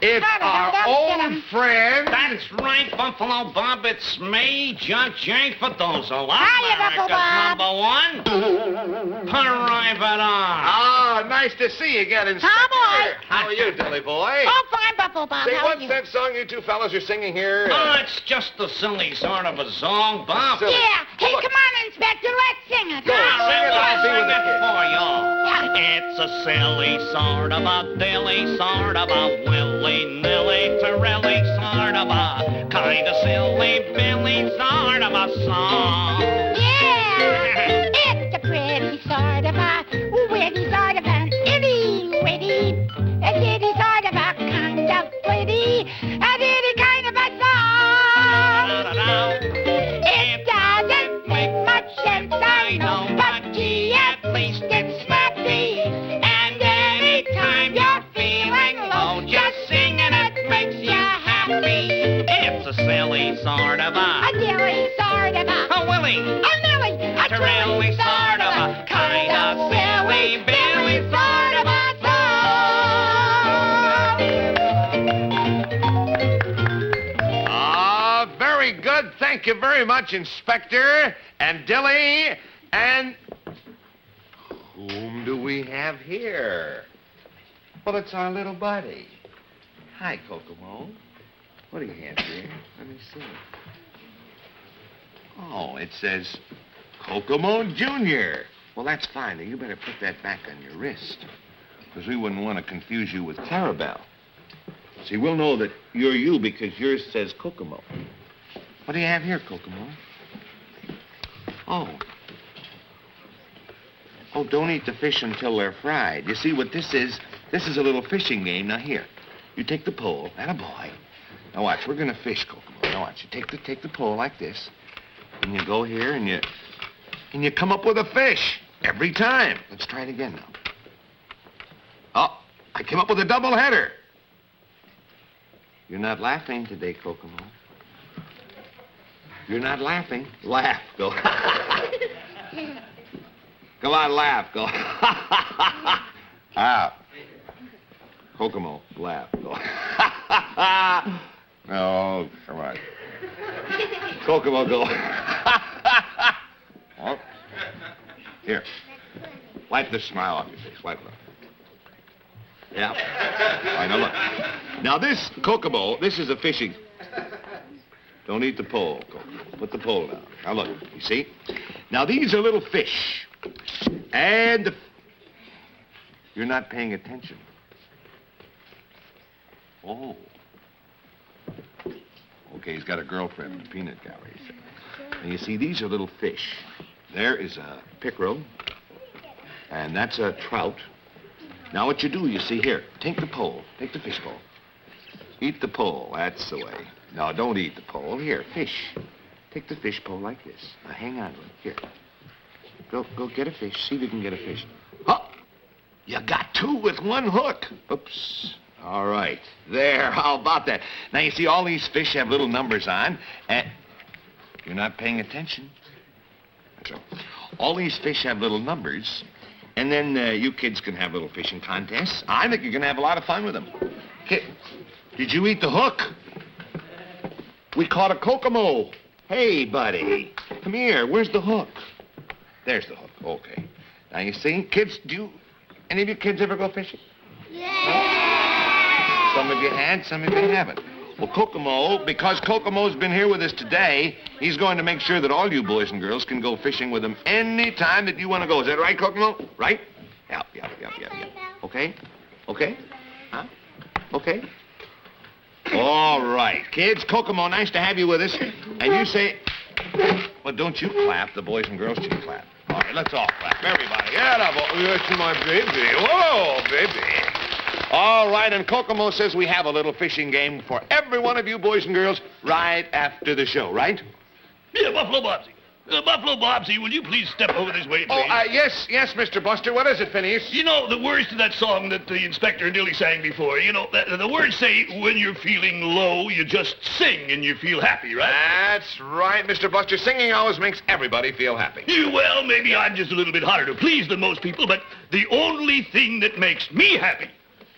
It's our old friend. That's right, Buffalo Bob. It's me, Judge J. for those who love Hiya, America's Buffalo Bob. #1. Private Eye. Ah, nice to see you again, Inspector. Hi, boy. How are you, Dilly boy? Oh, fine, Buffalo Bob. Say, How are what's you? that song you two fellas are singing here? Oh, it's just a silly sort of a song, Bob. Silly. Yeah. Hey, Look. come on, Inspector. Let's sing it. Go, huh? sing it, I'll be with Sing the it kids. for y'all. Yeah. It's a silly sort of a dilly sort of a willy-nilly Torelli sort of a kind of silly Billy sort of a song. Yeah. It's a pretty sort of a witty sort of an itty-witty, a ditty sort of a kind of witty, a ditty kind of a song. It doesn't make much sense, I know, but gee, at least it's snappy. And anytime you're feeling low, just singing it makes you happy. It's a silly sort of A dilly sort of a willy, a nilly, a Torelli sort of a kind of silly Billy sort of a song. Ah, very good. Thank you very much, Inspector and Dilly. And whom do we have here? Well, it's our little buddy. Hi, Kokomo. What do you have here? Let me see. Oh, it says Kokomo Jr. Well, that's fine. Now, you better put that back on your wrist, because we wouldn't want to confuse you with Clarabelle. See, we'll know that you're you because yours says Kokomo. What do you have here, Kokomo? Oh. Oh, don't eat the fish until they're fried. You see, what this is a little fishing game. Now, here. You take the pole, and a boy. Now, watch. We're going to fish, Kokomo. Now, watch. You take the pole like this, and you go here, and you come up with a fish every time. Let's try it again now. Oh, I came up with a double header. You're not laughing today, Kokomo. You're not laughing. Laugh, Bill. Come on, laugh. Go. Ah. Kokomo, laugh. Go. No, come on. Kokomo, go. Oh. Here. Wipe the smile off your face. Wipe it off. Yeah. All right, now look. Now this Kokomo, this is a fishing. Don't eat the pole, Kokomo. Put the pole down. Now look, you see? Now these are little fish. And you're not paying attention. Oh. Okay, he's got a girlfriend in the peanut gallery. And you see, these are little fish. There is a pickerel, and that's a trout. Now what you do, you see, here, take the pole, take the fish pole. Eat the pole, that's the way. No, don't eat the pole. Here, fish. Take the fish pole like this. Now hang on to it. Here. Go get a fish. See if you can get a fish. Oh, you got two with one hook. Oops. All right. There, how about that? Now, you see, all these fish have little numbers on, and you're not paying attention. That's all. All these fish have little numbers, and then you kids can have little fishing contests. I think you're going to have a lot of fun with them. Kid, did you eat the hook? We caught a Kokomo. Hey, buddy. Come here. Where's the hook? There's the hook. Okay. Now, you see, kids, any of you kids ever go fishing? Yeah! Some of you had, some of you haven't. Well, Kokomo, because Kokomo's been here with us today, he's going to make sure that all you boys and girls can go fishing with him any time that you want to go. Is that right, Kokomo? Right? Yep. Okay? Okay? Huh? Okay? All right. Kids, Kokomo, nice to have you with us. And you say... Well, don't you clap. The boys and girls should clap. All right, let's all clap. Everybody. Yeah, that's my baby. Whoa, baby. All right, and Kokomo says we have a little fishing game for every one of you boys and girls right after the show, right? Yeah, Buffalo Bobsy. Buffalo Bobsy, will you please step over this way, please? Oh, yes, Mr. Buster. What is it, Phineas? You know, the words to that song that the Inspector and Dilly sang before, you know, the words say, when you're feeling low, you just sing and you feel happy, right? That's right, Mr. Buster. Singing always makes everybody feel happy. Well, maybe I'm just a little bit harder to please than most people, but the only thing that makes me happy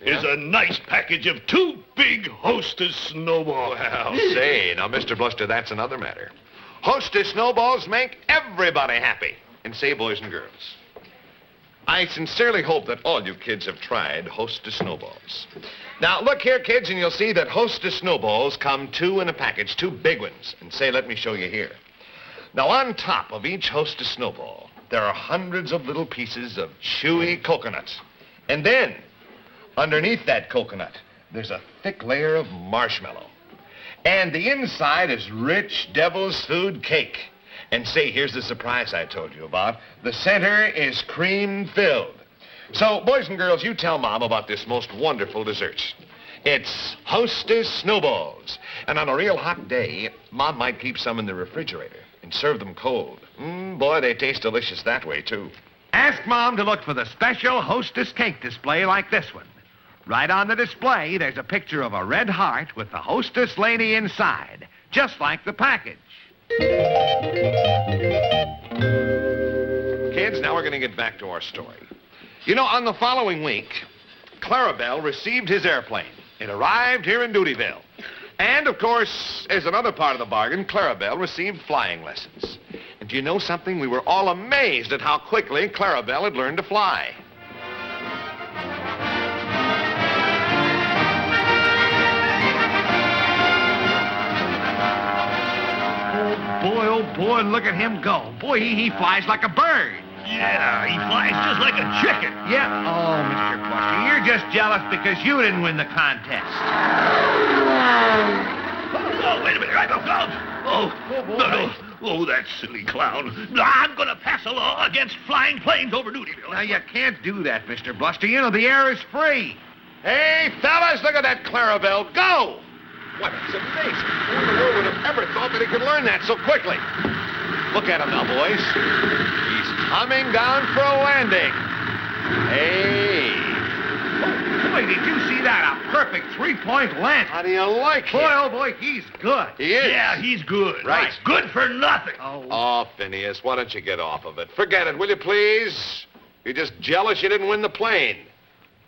is a nice package of 2 big Hostess snowballs. Well, say, now, Mr. Buster, that's another matter. Hostess snowballs make everybody happy. And say, boys and girls, I sincerely hope that all you kids have tried Hostess snowballs. Now, look here, kids, and you'll see that Hostess snowballs come 2 in a package, 2 big ones. And say, let me show you here. Now, on top of each Hostess snowball, there are hundreds of little pieces of chewy coconut. And then, underneath that coconut, there's a thick layer of marshmallow. And the inside is rich devil's food cake. And say, here's the surprise I told you about. The center is cream-filled. So, boys and girls, you tell Mom about this most wonderful dessert. It's Hostess snowballs. And on a real hot day, Mom might keep some in the refrigerator and serve them cold. Boy, they taste delicious that way, too. Ask Mom to look for the special Hostess cake display like this one. Right on the display, there's a picture of a red heart with the Hostess lady inside, just like the package. Kids, now we're going to get back to our story. You know, on the following week, Clarabelle received his airplane. It arrived here in Doodyville. And, of course, as another part of the bargain, Clarabelle received flying lessons. And do you know something? We were all amazed at how quickly Clarabelle had learned to fly. Oh, boy, look at him go. Boy, he flies like a bird. Yeah, he flies just like a chicken. Yeah. Oh, Mr. Buster, you're just jealous because you didn't win the contest. Oh, wait a minute. No. Oh, that silly clown. I'm going to pass a law against flying planes over Doodyville. Now, you can't do that, Mr. Buster. You know, the air is free. Hey, fellas, look at that Clarabelle go! What, it's amazing. Who in the world would have ever thought that he could learn that so quickly? Look at him now, boys. He's coming down for a landing. Hey. Oh, boy, did you see that? A perfect three-point landing. How do you like Boy, him? oh boy, he's good. He is. Yeah, he's good. Right. Good for nothing. Oh, Phineas, why don't you get off of it? Forget it, will you, please? You're just jealous you didn't win the plane.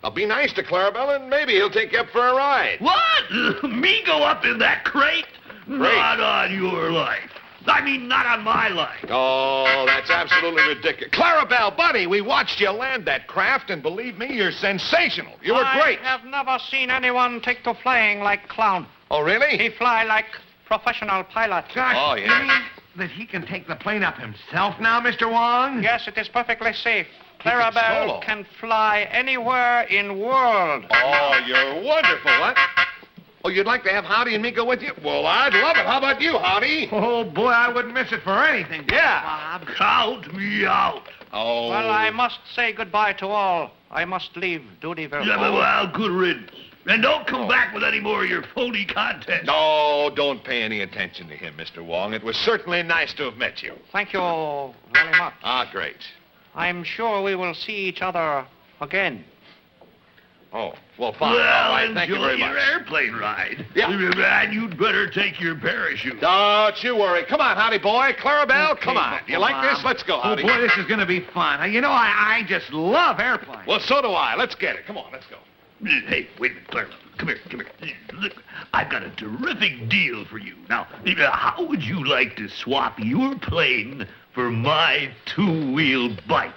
Now, be nice to Clarabelle, and maybe he'll take you up for a ride. What? Me go up in that crate? Not on your life. I mean, not on my life. Oh, that's absolutely ridiculous. Clarabelle, buddy, we watched you land that craft, and believe me, you're sensational. You were great. I have never seen anyone take to flying like Clown. Oh, really? He fly like professional pilot. Gosh, Oh, yeah. you mean that he can take the plane up himself now, Mr. Wong? Yes, it is perfectly safe. He can solo. Clarabelle can fly anywhere in world. Oh, you're wonderful, what? Oh, you'd like to have Howdy and me go with you? Well, I'd love it. How about you, Howdy? Oh, boy, I wouldn't miss it for anything. Yeah. Bob. Count me out. Oh. Well, I must say goodbye to all. I must leave Doodyville. Yeah, but, well, good riddance. And don't come back with any more of your phony contests. No, don't pay any attention to him, Mr. Wong. It was certainly nice to have met you. Thank you very much. Ah, great. I'm sure we will see each other again. Oh, well, fine. Well, All right, thank you enjoy very your much. airplane ride. Yeah. And you'd better take your parachute. Don't you worry. Come on, Howdy boy. Clarabelle, Okay, come on. You like this? Let's go, Oh, Howdy. boy, this is going to be fun. You know, I just love airplanes. Well, so do I. Let's get it. Come on, let's go. Hey, wait a minute, Clara. Come here. Look, I've got a terrific deal for you. Now, how would you like to swap your plane for my two-wheel bike?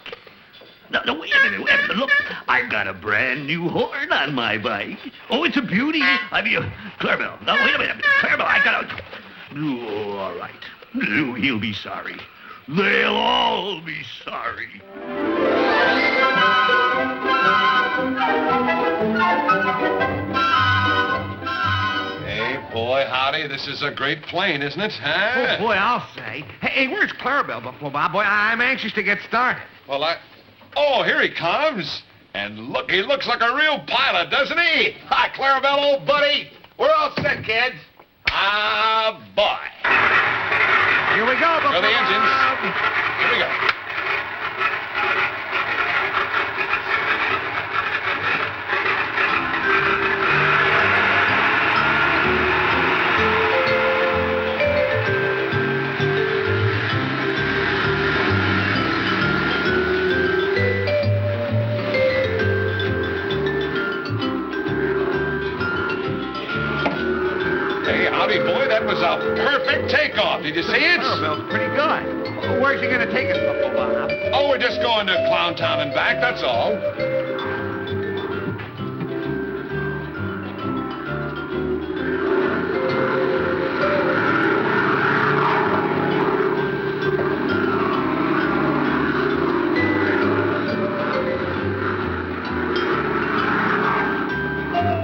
No, wait a minute. Look, I've got a brand new horn on my bike. Oh, it's a beauty. I mean, Clarabelle. Now, wait a minute. Clarabelle, I got a... Oh, all right. Oh, he'll be sorry. They'll all be sorry. Hey, boy, Howdy, this is a great plane, isn't it? Huh? Oh, boy, I'll say. Hey, where's Clarabelle, Buffalo Bob? Boy, I'm anxious to get started. Well, Oh, here he comes. And look, he looks like a real pilot, doesn't he? Hi, Clarabelle, old buddy. We're all set, kids. Ah, boy. Here we go, Buffalo Here are the engines. Bob. Here we go. Hey, Howdy, boy, that was a perfect takeoff. Did you see it? Clarabelle's pretty good. Where's he going to take us, Buffalo Bob? Oh, we're just going to Clowntown and back, that's all.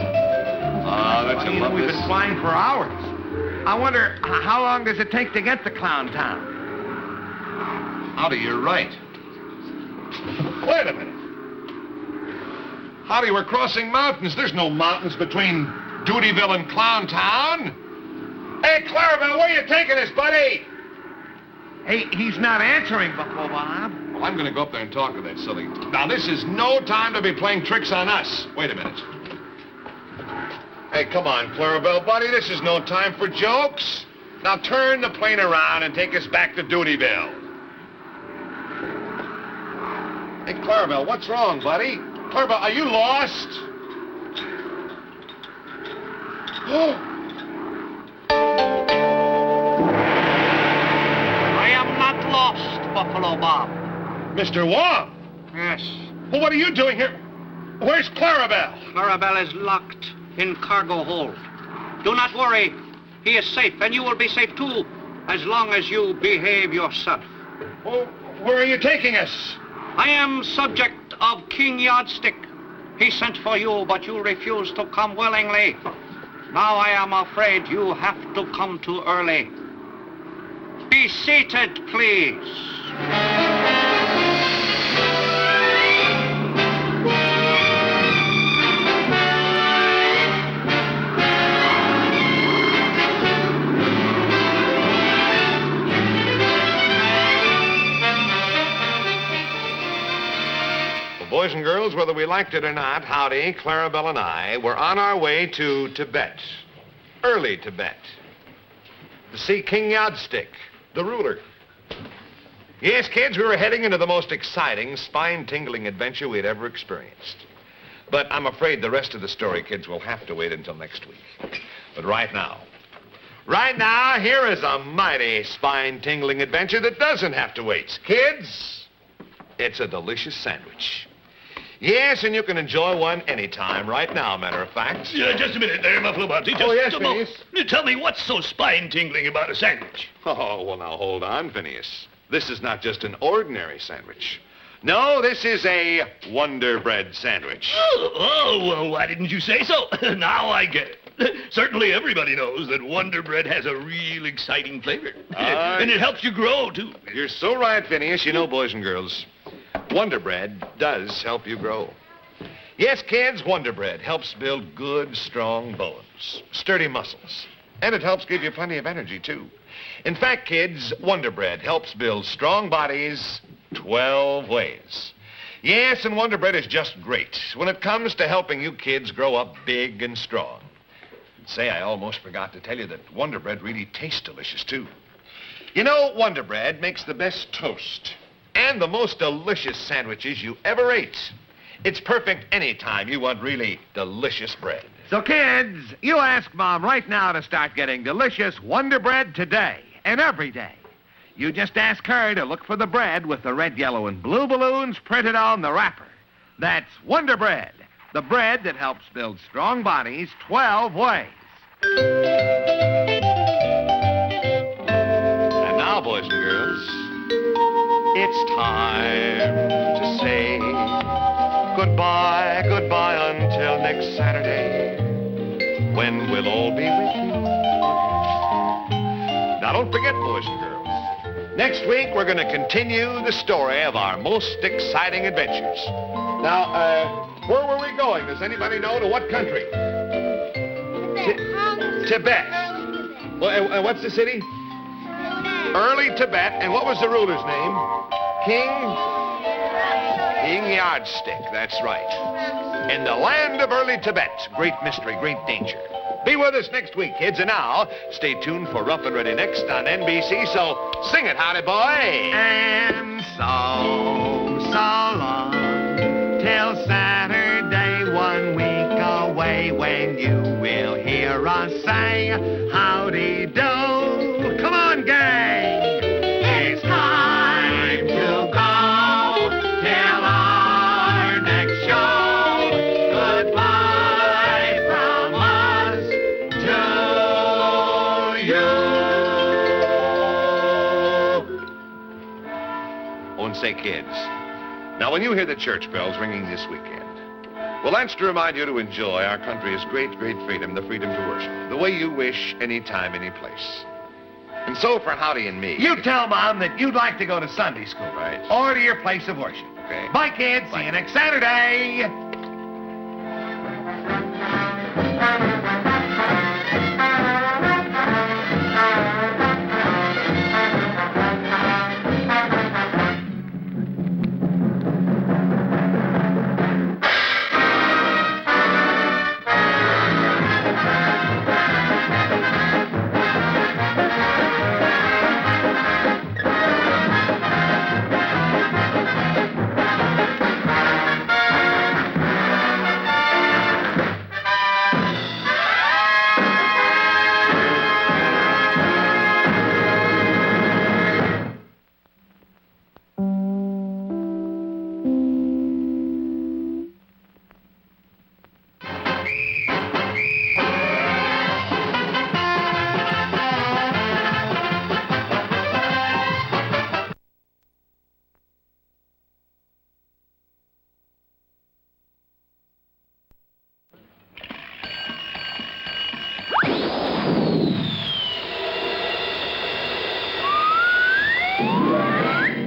That's a We've lovely... been flying for hours. I wonder, how long does it take to get to Clowntown? Howdy, you're right. Wait a minute. Howdy, we're crossing mountains. There's no mountains between Doodyville and Clowntown. Hey, Clarabelle, where you taking us, buddy? Hey, he's not answering, Buffalo Bob. Well, I'm going to go up there and talk to that silly... Now, this is no time to be playing tricks on us. Wait a minute. Hey, come on, Clarabelle, buddy. This is no time for jokes. Now, turn the plane around and take us back to Doodyville. Hey, Clarabelle, what's wrong, buddy? Clarabelle, are you lost? I am not lost, Buffalo Bob. Mr. Wong? Yes. Well, what are you doing here? Where's Clarabelle? Clarabelle is locked in cargo hold. Do not worry. He is safe, and you will be safe too, as long as you behave yourself. Well, where are you taking us? I am subject of King Yardstick. He sent for you, but you refused to come willingly. Now I am afraid you have to come too early. Be seated, please. Boys and girls, whether we liked it or not, Howdy, Clarabelle, and I were on our way to Tibet. Early Tibet. To see King Yardstick, the ruler. Yes, kids, we were heading into the most exciting, spine-tingling adventure we'd ever experienced. But I'm afraid the rest of the story, kids, will have to wait until next week. But right now, here is a mighty spine-tingling adventure that doesn't have to wait. Kids, it's a delicious sandwich. Yes, and you can enjoy one anytime, right now, matter of fact. Yeah, just a minute there, Buffalo Bob. Just yes, a moment. Phineas. Tell me, what's so spine-tingling about a sandwich? Oh, well, now, hold on, Phineas. This is not just an ordinary sandwich. No, this is a Wonder Bread sandwich. Oh, well, why didn't you say so? Now I get it. Certainly everybody knows that Wonder Bread has a real exciting flavor. And it helps you grow, too. You're so right, Phineas. You know, boys and girls, Wonder Bread does help you grow. Yes, kids, Wonder Bread helps build good, strong bones, sturdy muscles, and it helps give you plenty of energy, too. In fact, kids, Wonder Bread helps build strong bodies 12 ways. Yes, and Wonder Bread is just great when it comes to helping you kids grow up big and strong. Say, I almost forgot to tell you that Wonder Bread really tastes delicious, too. You know, Wonder Bread makes the best toast and the most delicious sandwiches you ever ate. It's perfect anytime you want really delicious bread. So, kids, you ask Mom right now to start getting delicious Wonder Bread today and every day. You just ask her to look for the bread with the red, yellow, and blue balloons printed on the wrapper. That's Wonder Bread, the bread that helps build strong bodies 12 ways. And now, boys and girls, it's time to say goodbye, goodbye until next Saturday, when we'll all be with you. Now, don't forget, boys and girls, next week we're going to continue the story of our most exciting adventures. Now, where were we going? Does anybody know? To what country? Tibet. Well, what's the city? Early Tibet. And what was the ruler's name? King Yardstick. That's right. In the land of early Tibet. Great mystery, great danger. Be with us next week, kids. And now, stay tuned for Rough and Ready next on NBC. So, sing it, Howdy Boy. And so long, till Saturday, 1 week away, when you will hear us say, howdy do. Come on, gang. It's time to go till our next show. Goodbye from us to you. Oh, and say, kids, now when you hear the church bells ringing this weekend, well, that's to remind you to enjoy our country's great, great freedom, the freedom to worship, the way you wish, anytime, any place. And so for Howdy and me... You tell Mom that you'd like to go to Sunday school. Right. Or to your place of worship. Okay. Bye, kids. Bye. See you next Saturday.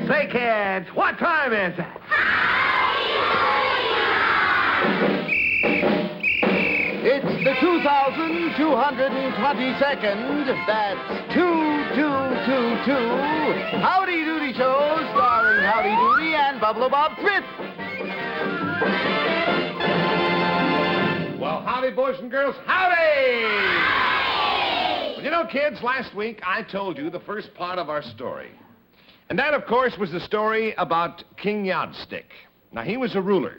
Say, kids, what time is it? It's the 2,222nd. That's 2222. Howdy Doody Show, starring Howdy Doody and Buffalo Bob Smith. Well, howdy, boys and girls. Howdy! Well, you know, kids, last week I told you the first part of our story. And that, of course, was the story about King Yardstick. Now, he was a ruler.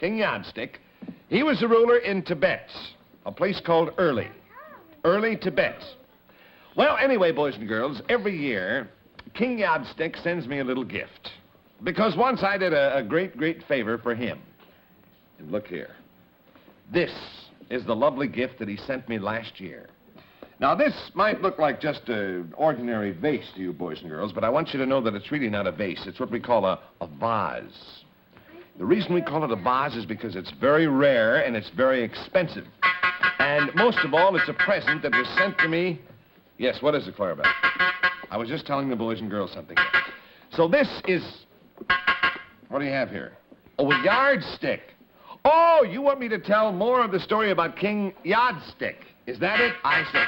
King Yardstick. He was a ruler in Tibet, a place called Early, Tibet. Well, anyway, boys and girls, every year, King Yardstick sends me a little gift. Because once I did a great, great favor for him. And look here. This is the lovely gift that he sent me last year. Now, this might look like just an ordinary vase to you, boys and girls, but I want you to know that it's really not a vase. It's what we call a vase. The reason we call it a vase is because it's very rare and it's very expensive. And most of all, it's a present that was sent to me. Yes, what is it, Clarabelle? I was just telling the boys and girls something. So this is... What do you have here? Oh, a yardstick. Oh, you want me to tell more of the story about King Yardstick? Is that it? I see.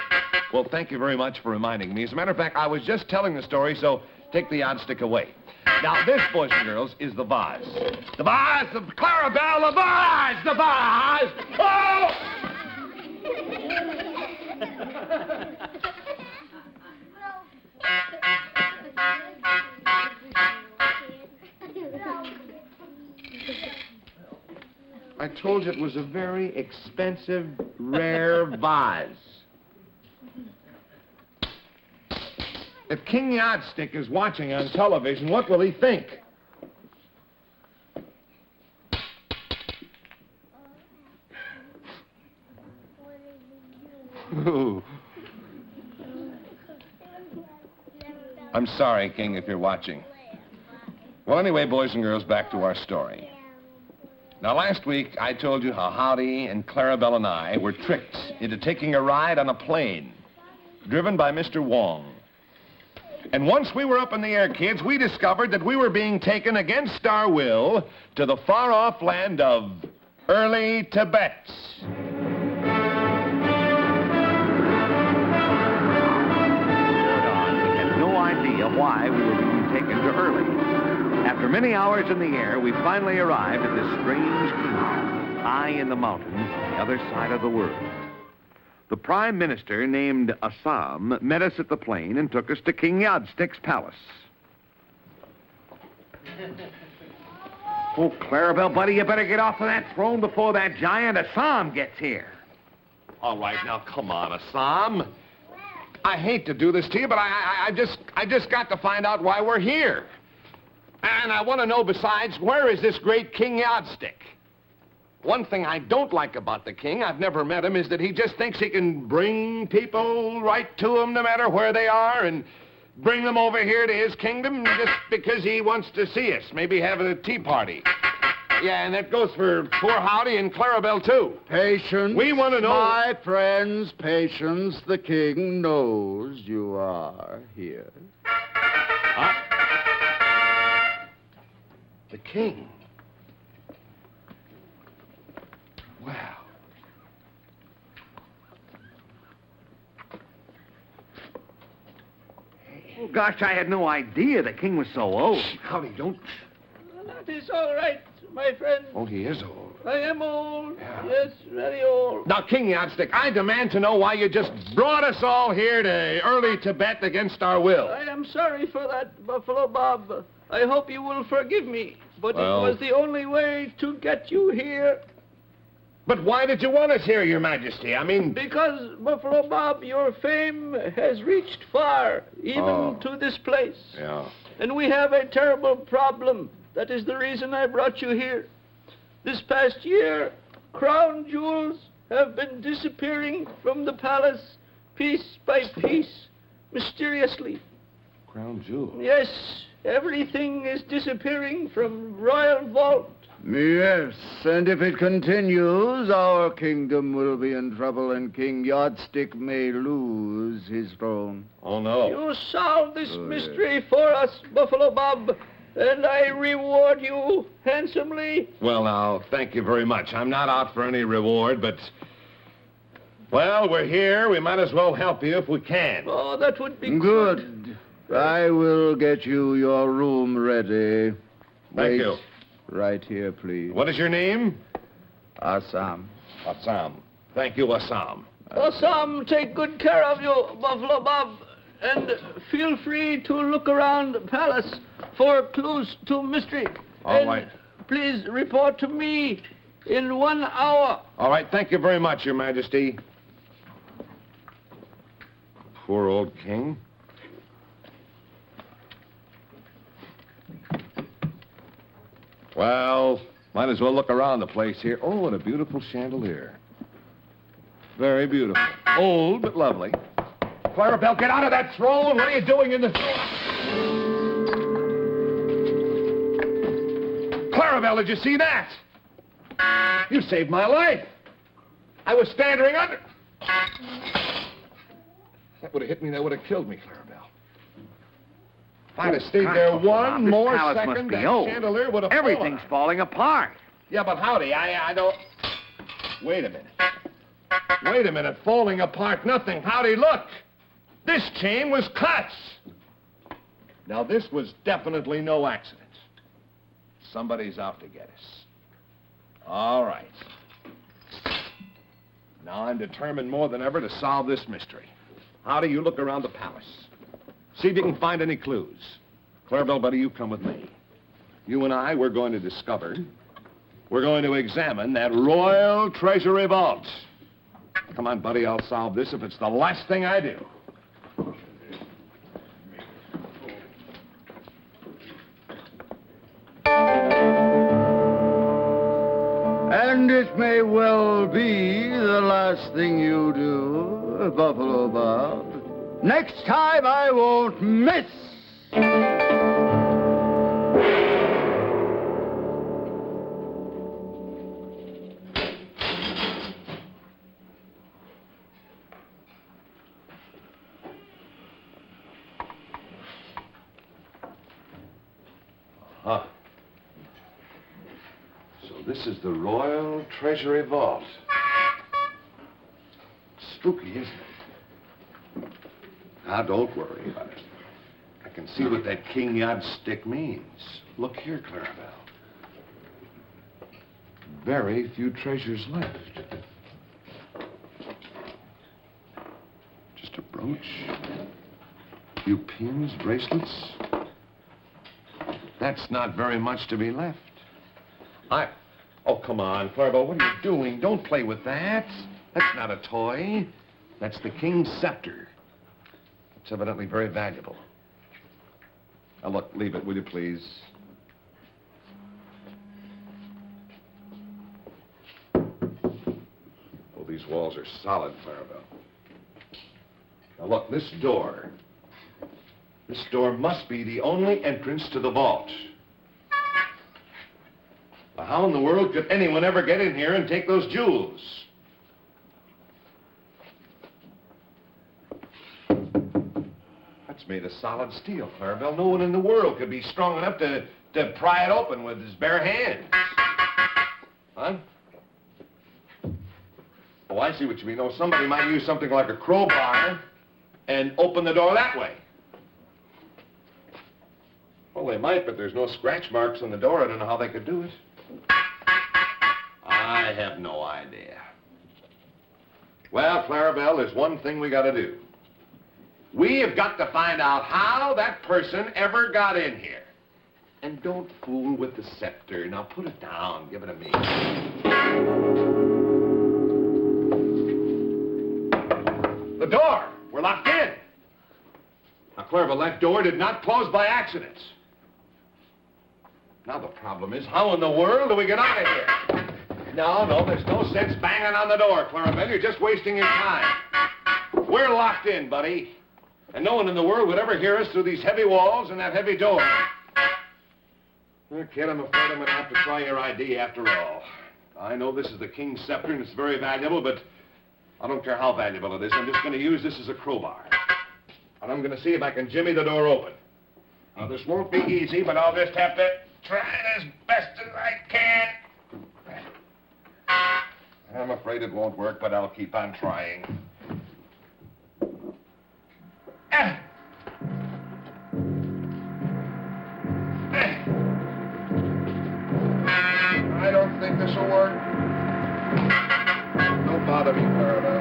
Well, thank you very much for reminding me. As a matter of fact, I was just telling the story, so take the yardstick away. Now, this, boys and girls, is the vase. The vase of Clarabelle, the vase! The vase! Oh! I told you it was a very expensive, rare vase. If King Yardstick is watching on television, what will he think? Ooh. I'm sorry, King, if you're watching. Well, anyway, boys and girls, back to our story. Now, last week, I told you how Howdy and Clarabelle and I were tricked into taking a ride on a plane driven by Mr. Wong. And once we were up in the air, kids, we discovered that we were being taken against our will to the far-off land of Early Tibet. We had no idea why we were being taken to Early. After many hours in the air, we finally arrived at this strange kingdom, high in the mountains on the other side of the world. The Prime Minister, named Assam, met us at the plane and took us to King Yardstick's palace. Oh, Clarabelle, buddy, you better get off of that throne before that giant Assam gets here. All right, now, come on, Assam. I hate to do this to you, but I just got to find out why we're here. And I want to know, besides, where is this great King Yardstick? One thing I don't like about the king, I've never met him, is that he just thinks he can bring people right to him no matter where they are and bring them over here to his kingdom just because he wants to see us, maybe have a tea party. Yeah, and that goes for poor Howdy and Clarabelle, too. Patience. We want to know... My friends, patience. The king knows you are here. The king? Wow. Oh, gosh, I had no idea the king was so old. Howdy, don't... That is all right, my friend. Oh, he is old. I am old. Yeah. Yes, very old. Now, King Yardstick, I demand to know why you just brought us all here to Early Tibet against our will. I am sorry for that, Buffalo Bob. I hope you will forgive me, but Well... it was the only way to get you here. But why did you want us here, Your Majesty? I mean... Because, Buffalo Bob, your fame has reached far, even to this place. Yeah. And we have a terrible problem. That is the reason I brought you here. This past year, crown jewels have been disappearing from the palace piece by piece, mysteriously. Crown jewels? Yes, everything is disappearing from royal vault. Yes, and if it continues, our kingdom will be in trouble and King Yardstick may lose his throne. Oh, no. You solve this mystery for us, Buffalo Bob, and I reward you handsomely. Well, now, thank you very much. I'm not out for any reward, but... Well, we're here. We might as well help you if we can. Oh, that would be good. I will get you your room ready. Thank you. Right here, please. What is your name? Assam. Assam. Thank you, Assam. Assam, take good care of you, Buffalo Bob. And feel free to look around the palace for clues to mystery. All right. Please report to me in 1 hour. All right, thank you very much, Your Majesty. Poor old king. Well, might as well look around the place here. Oh, what a beautiful chandelier. Very beautiful. Old, but lovely. Clarabelle, get out of that throne. What are you doing in the throne? Clarabelle, did you see that? You saved my life. I was standing under. That would have hit me. That would have killed me, Clarabelle. If I'd have stayed there one more second, that chandelier would have Everything's falling apart. Yeah, but Howdy, I don't... Wait a minute. Wait a minute. Falling apart, nothing. Howdy, look. This chain was cut. Now, this was definitely no accident. Somebody's out to get us. All right. Now, I'm determined more than ever to solve this mystery. Howdy, you look around the palace. See if you can find any clues. Clarabelle, buddy, you come with me. You and I, we're going to discover, we're going to examine that royal treasury vault. Come on, buddy, I'll solve this if it's the last thing I do. And it may well be the last thing you do, Buffalo Bob. Next time I won't miss. Huh. So this is the Royal Treasury Vault. Spooky, isn't it? Now, don't worry about it. I can see what that king yardstick means. Look here, Clarabelle. Very few treasures left. Just a brooch, a few pins, bracelets. That's not very much to be left. Oh, come on, Clarabelle, what are you doing? Don't play with that. That's not a toy. That's the king's scepter. It's evidently very valuable. Now, look, leave it, will you, please? Oh, these walls are solid, Clarabelle. Now, look, this door must be the only entrance to the vault. Now, how in the world could anyone ever get in here and take those jewels? That's made of solid steel, Clarabelle. No one in the world could be strong enough to pry it open with his bare hands. Huh? Oh, I see what you mean. Oh, somebody might use something like a crowbar and open the door that way. Well, they might, but there's no scratch marks on the door. I don't know how they could do it. I have no idea. Well, Clarabelle, there's one thing we got to do. We have got to find out how that person ever got in here. And don't fool with the scepter. Now, put it down. Give it to me. The door. We're locked in. Now, Clarabelle, that door did not close by accident. Now, the problem is, how in the world do we get out of here? No, there's no sense banging on the door, Clarabelle. You're just wasting your time. We're locked in, buddy. And no one in the world would ever hear us through these heavy walls and that heavy door. Well, kid, I'm afraid I'm going to have to try your ID after all. I know this is the king's scepter and it's very valuable, but I don't care how valuable it is. I'm just going to use this as a crowbar. And I'm going to see if I can jimmy the door open. Now, this won't be easy, but I'll just have to try it as best as I can. I'm afraid it won't work, but I'll keep on trying. I don't think this will work. Don't bother me, Clarabelle.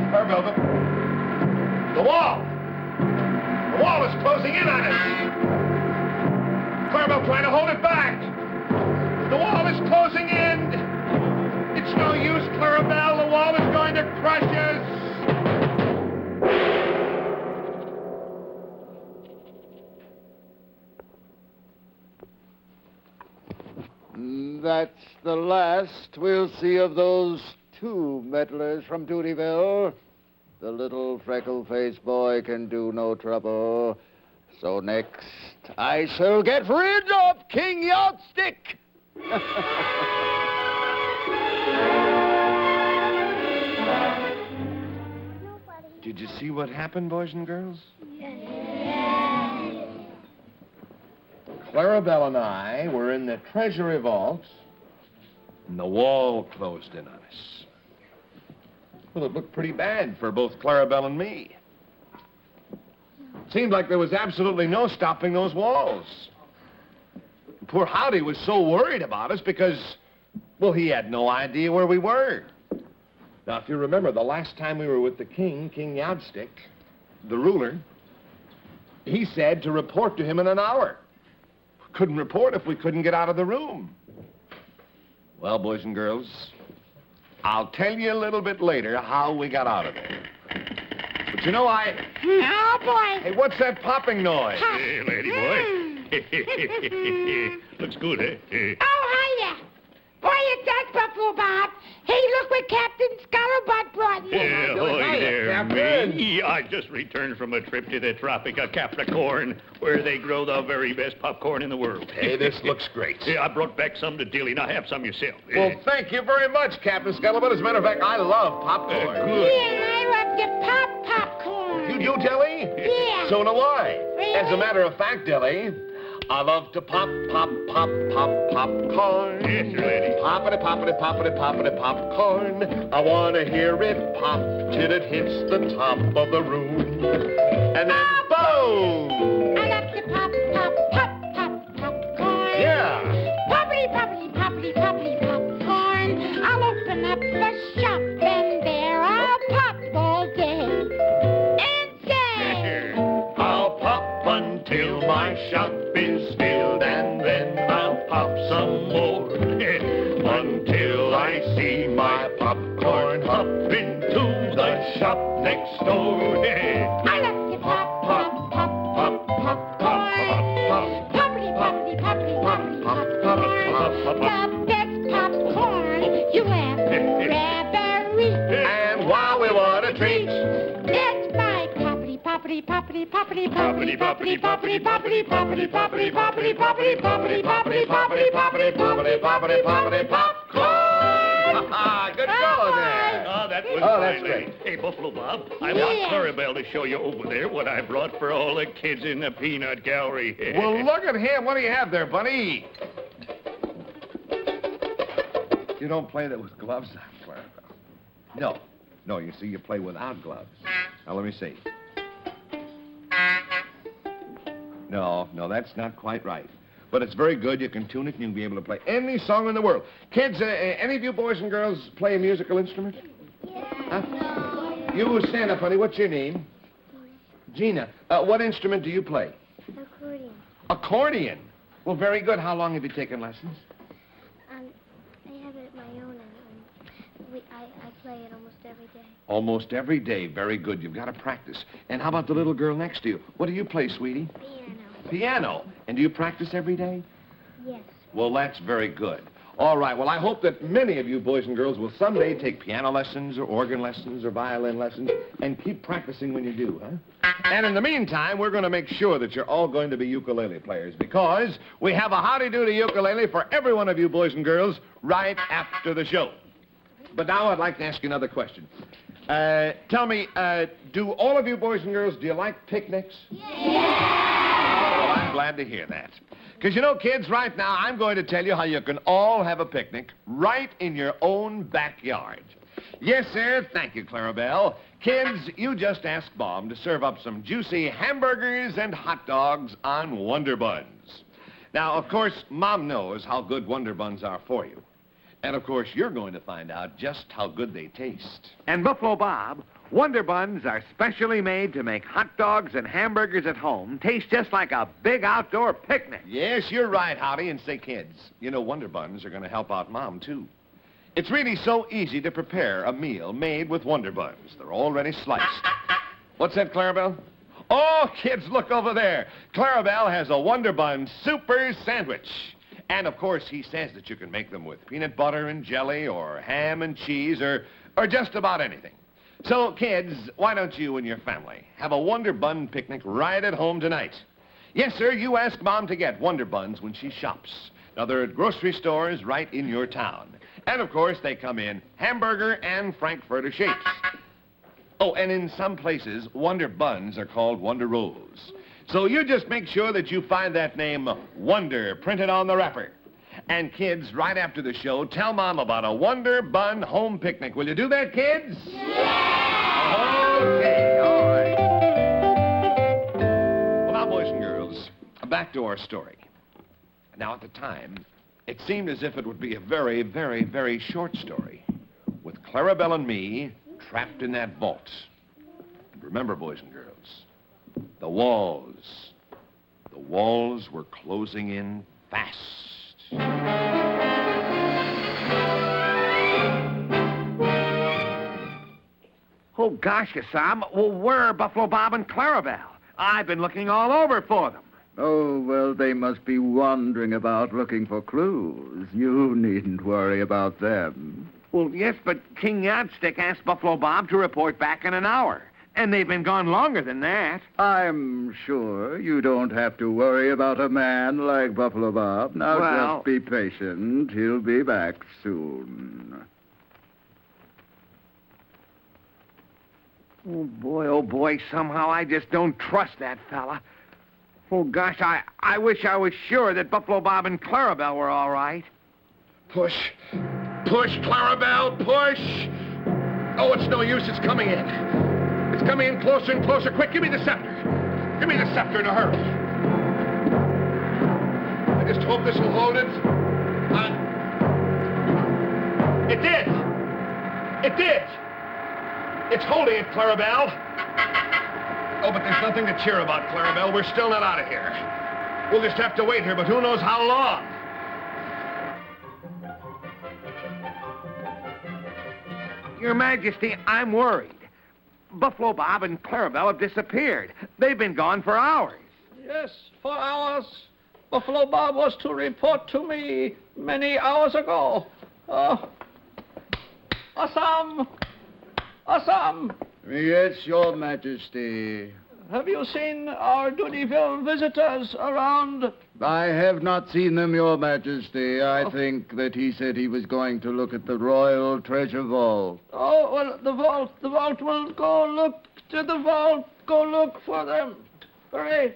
Clarabelle, the wall! The wall is closing in on us! Clarabelle trying to hold it back! The wall is closing in! It's no use, Clarabelle. The wall is going to crush us! That's the last we'll see of those two meddlers from Doodyville. The little freckle-faced boy can do no trouble. So next, I shall get rid of King Yardstick. Did you see what happened, boys and girls? Clarabelle and I were in the treasury vaults, and the wall closed in on us. Well, it looked pretty bad for both Clarabelle and me. Seemed like there was absolutely no stopping those walls. Poor Howdy was so worried about us because, well, he had no idea where we were. Now, if you remember, the last time we were with the king, King Yardstick, the ruler, he said to report to him in an hour. Couldn't report if we couldn't get out of the room. Well, boys and girls, I'll tell you a little bit later how we got out of there. But you know, Oh, boy. Hey, what's that popping noise? Hey, lady boy. Looks good, eh? Oh, hiya. Boy, it's that Buffalo Bob. Hey, look what Captain Scuttlebutt brought you. Yeah, hoy there, me. I just returned from a trip to the tropic of Capricorn, where they grow the very best popcorn in the world. Hey, this looks great. Yeah, I brought back some to Dilly. Now have some yourself. Well, thank you very much, Captain Scuttlebutt. As a matter of fact, I love popcorn. Good. Yeah, and I love to pop popcorn. You do, Dilly? Yeah. So do I. Really? As a matter of fact, Dilly, I love to pop popcorn. Yes, sir, lady. Poppity, poppity, poppity, poppity, popcorn. I want to hear it pop till it hits the top of the room. And then boom! I love to popcorn. Yeah. Poppity, poppity, poppity, poppity, popcorn. I'll open up the shop and there I'll pop all day. And say, I'll pop until my shop is filled, and then I'll pop some more. Until I see my popcorn hop into the shop next door. I love to popcorn. Poppity, poppity, poppity, poppity, popcorn. The best popcorn you'll ever eat. And while we want a treat, That's my poppity, poppity, poppity, poppity, poppity, poppity, poppity, poppity, poppity, poppity, poppity, poppity, poppity, poppity, poppity, poppity, poppity, popcorn. Good going there. Oh, that was that's fine, great. lady. Hey, Buffalo Bob, I want Clarabelle to show you over there what I brought for all the kids in the peanut gallery. Well, look at him. What do you have there, Bunny? You don't play that with gloves on, Clarabelle. No. No, you see, you play without gloves. Now, let me see. No, that's not quite right. But it's very good. You can tune it and you'll be able to play any song in the world. Kids, any of you boys and girls play a musical instrument? Yeah. Huh? You stand up, honey. What's your name? Gina. What instrument do you play? Accordion. Accordion. Well, very good. How long have you taken lessons? I have it at my own, and I play it almost every day. Almost every day. Very good. You've got to practice. And how about the little girl next to you? What do you play, sweetie? Piano. Piano. And do you practice every day? Yes. Well, that's very good. All right. Well, I hope that many of you boys and girls will someday take piano lessons or organ lessons or violin lessons and keep practicing when you do, huh? And in the meantime, we're going to make sure that you're all going to be ukulele players because we have a howdy-doody ukulele for every one of you boys and girls right after the show. But now I'd like to ask you another question. Tell me, do all of you boys and girls, do you like picnics? Yeah! Oh, I'm glad to hear that. Because, you know, kids, right now, I'm going to tell you how you can all have a picnic right in your own backyard. Yes, sir. Thank you, Clarabelle. Kids, you just asked Mom to serve up some juicy hamburgers and hot dogs on Wonder Buns. Now, of course, Mom knows how good Wonder Buns are for you. And, of course, you're going to find out just how good they taste. And Buffalo Bob, Wonder Buns are specially made to make hot dogs and hamburgers at home taste just like a big outdoor picnic. Yes, you're right, Howdy. And say, kids, you know Wonder Buns are going to help out Mom, too. It's really so easy to prepare a meal made with Wonder Buns. They're already sliced. What's that, Clarabelle? Oh, kids, look over there. Clarabelle has a Wonder Bun super sandwich. And, of course, he says that you can make them with peanut butter and jelly or ham and cheese or just about anything. So, kids, why don't you and your family have a Wonder Bun picnic right at home tonight? Yes, sir, you ask Mom to get Wonder Buns when she shops. Now, they're at grocery stores right in your town. And, of course, they come in hamburger and frankfurter shapes. Oh, and in some places, Wonder Buns are called Wonder Rolls. So you just make sure that you find that name, Wonder, printed on the wrapper. And, kids, right after the show, tell Mom about a Wonder Bun home picnic. Will you do that, kids? Yeah! Okay, all right. Well, now, boys and girls, back to our story. Now, at the time, it seemed as if it would be a very, very, very short story, with Clarabelle and me trapped in that vault. And remember, boys and girls, the walls were closing in fast. Oh, gosh, Sam. Well, where are Buffalo Bob and Clarabelle? I've been looking all over for them. Oh, well, they must be wandering about looking for clues. You needn't worry about them. Well, yes, but King Yardstick asked Buffalo Bob to report back in an hour. And they've been gone longer than that. I'm sure you don't have to worry about a man like Buffalo Bob. Now, just be patient. He'll be back soon. Oh, boy, somehow I just don't trust that fella. Oh, gosh, I wish I was sure that Buffalo Bob and Clarabelle were all right. Push. Push, Clarabelle, push! Oh, it's no use. It's coming in. It's coming in closer and closer. Quick, give me the scepter. Give me the scepter in a hurry. I just hope this will hold it. It did. It did. It's holding it, Clarabelle. Oh, but there's nothing to cheer about, Clarabelle. We're still not out of here. We'll just have to wait here, but who knows how long. Your Majesty, I'm worried. Buffalo Bob and Clarabelle have disappeared. They've been gone for hours. Yes, for hours. Buffalo Bob was to report to me many hours ago. Assam! Assam! Yes, Your Majesty. Have you seen our Doodyville visitors around? I have not seen them, Your Majesty. I think that he said he was going to look at the Royal Treasure Vault. Oh, well, the vault will go look to the vault. Go look for them. Hurry.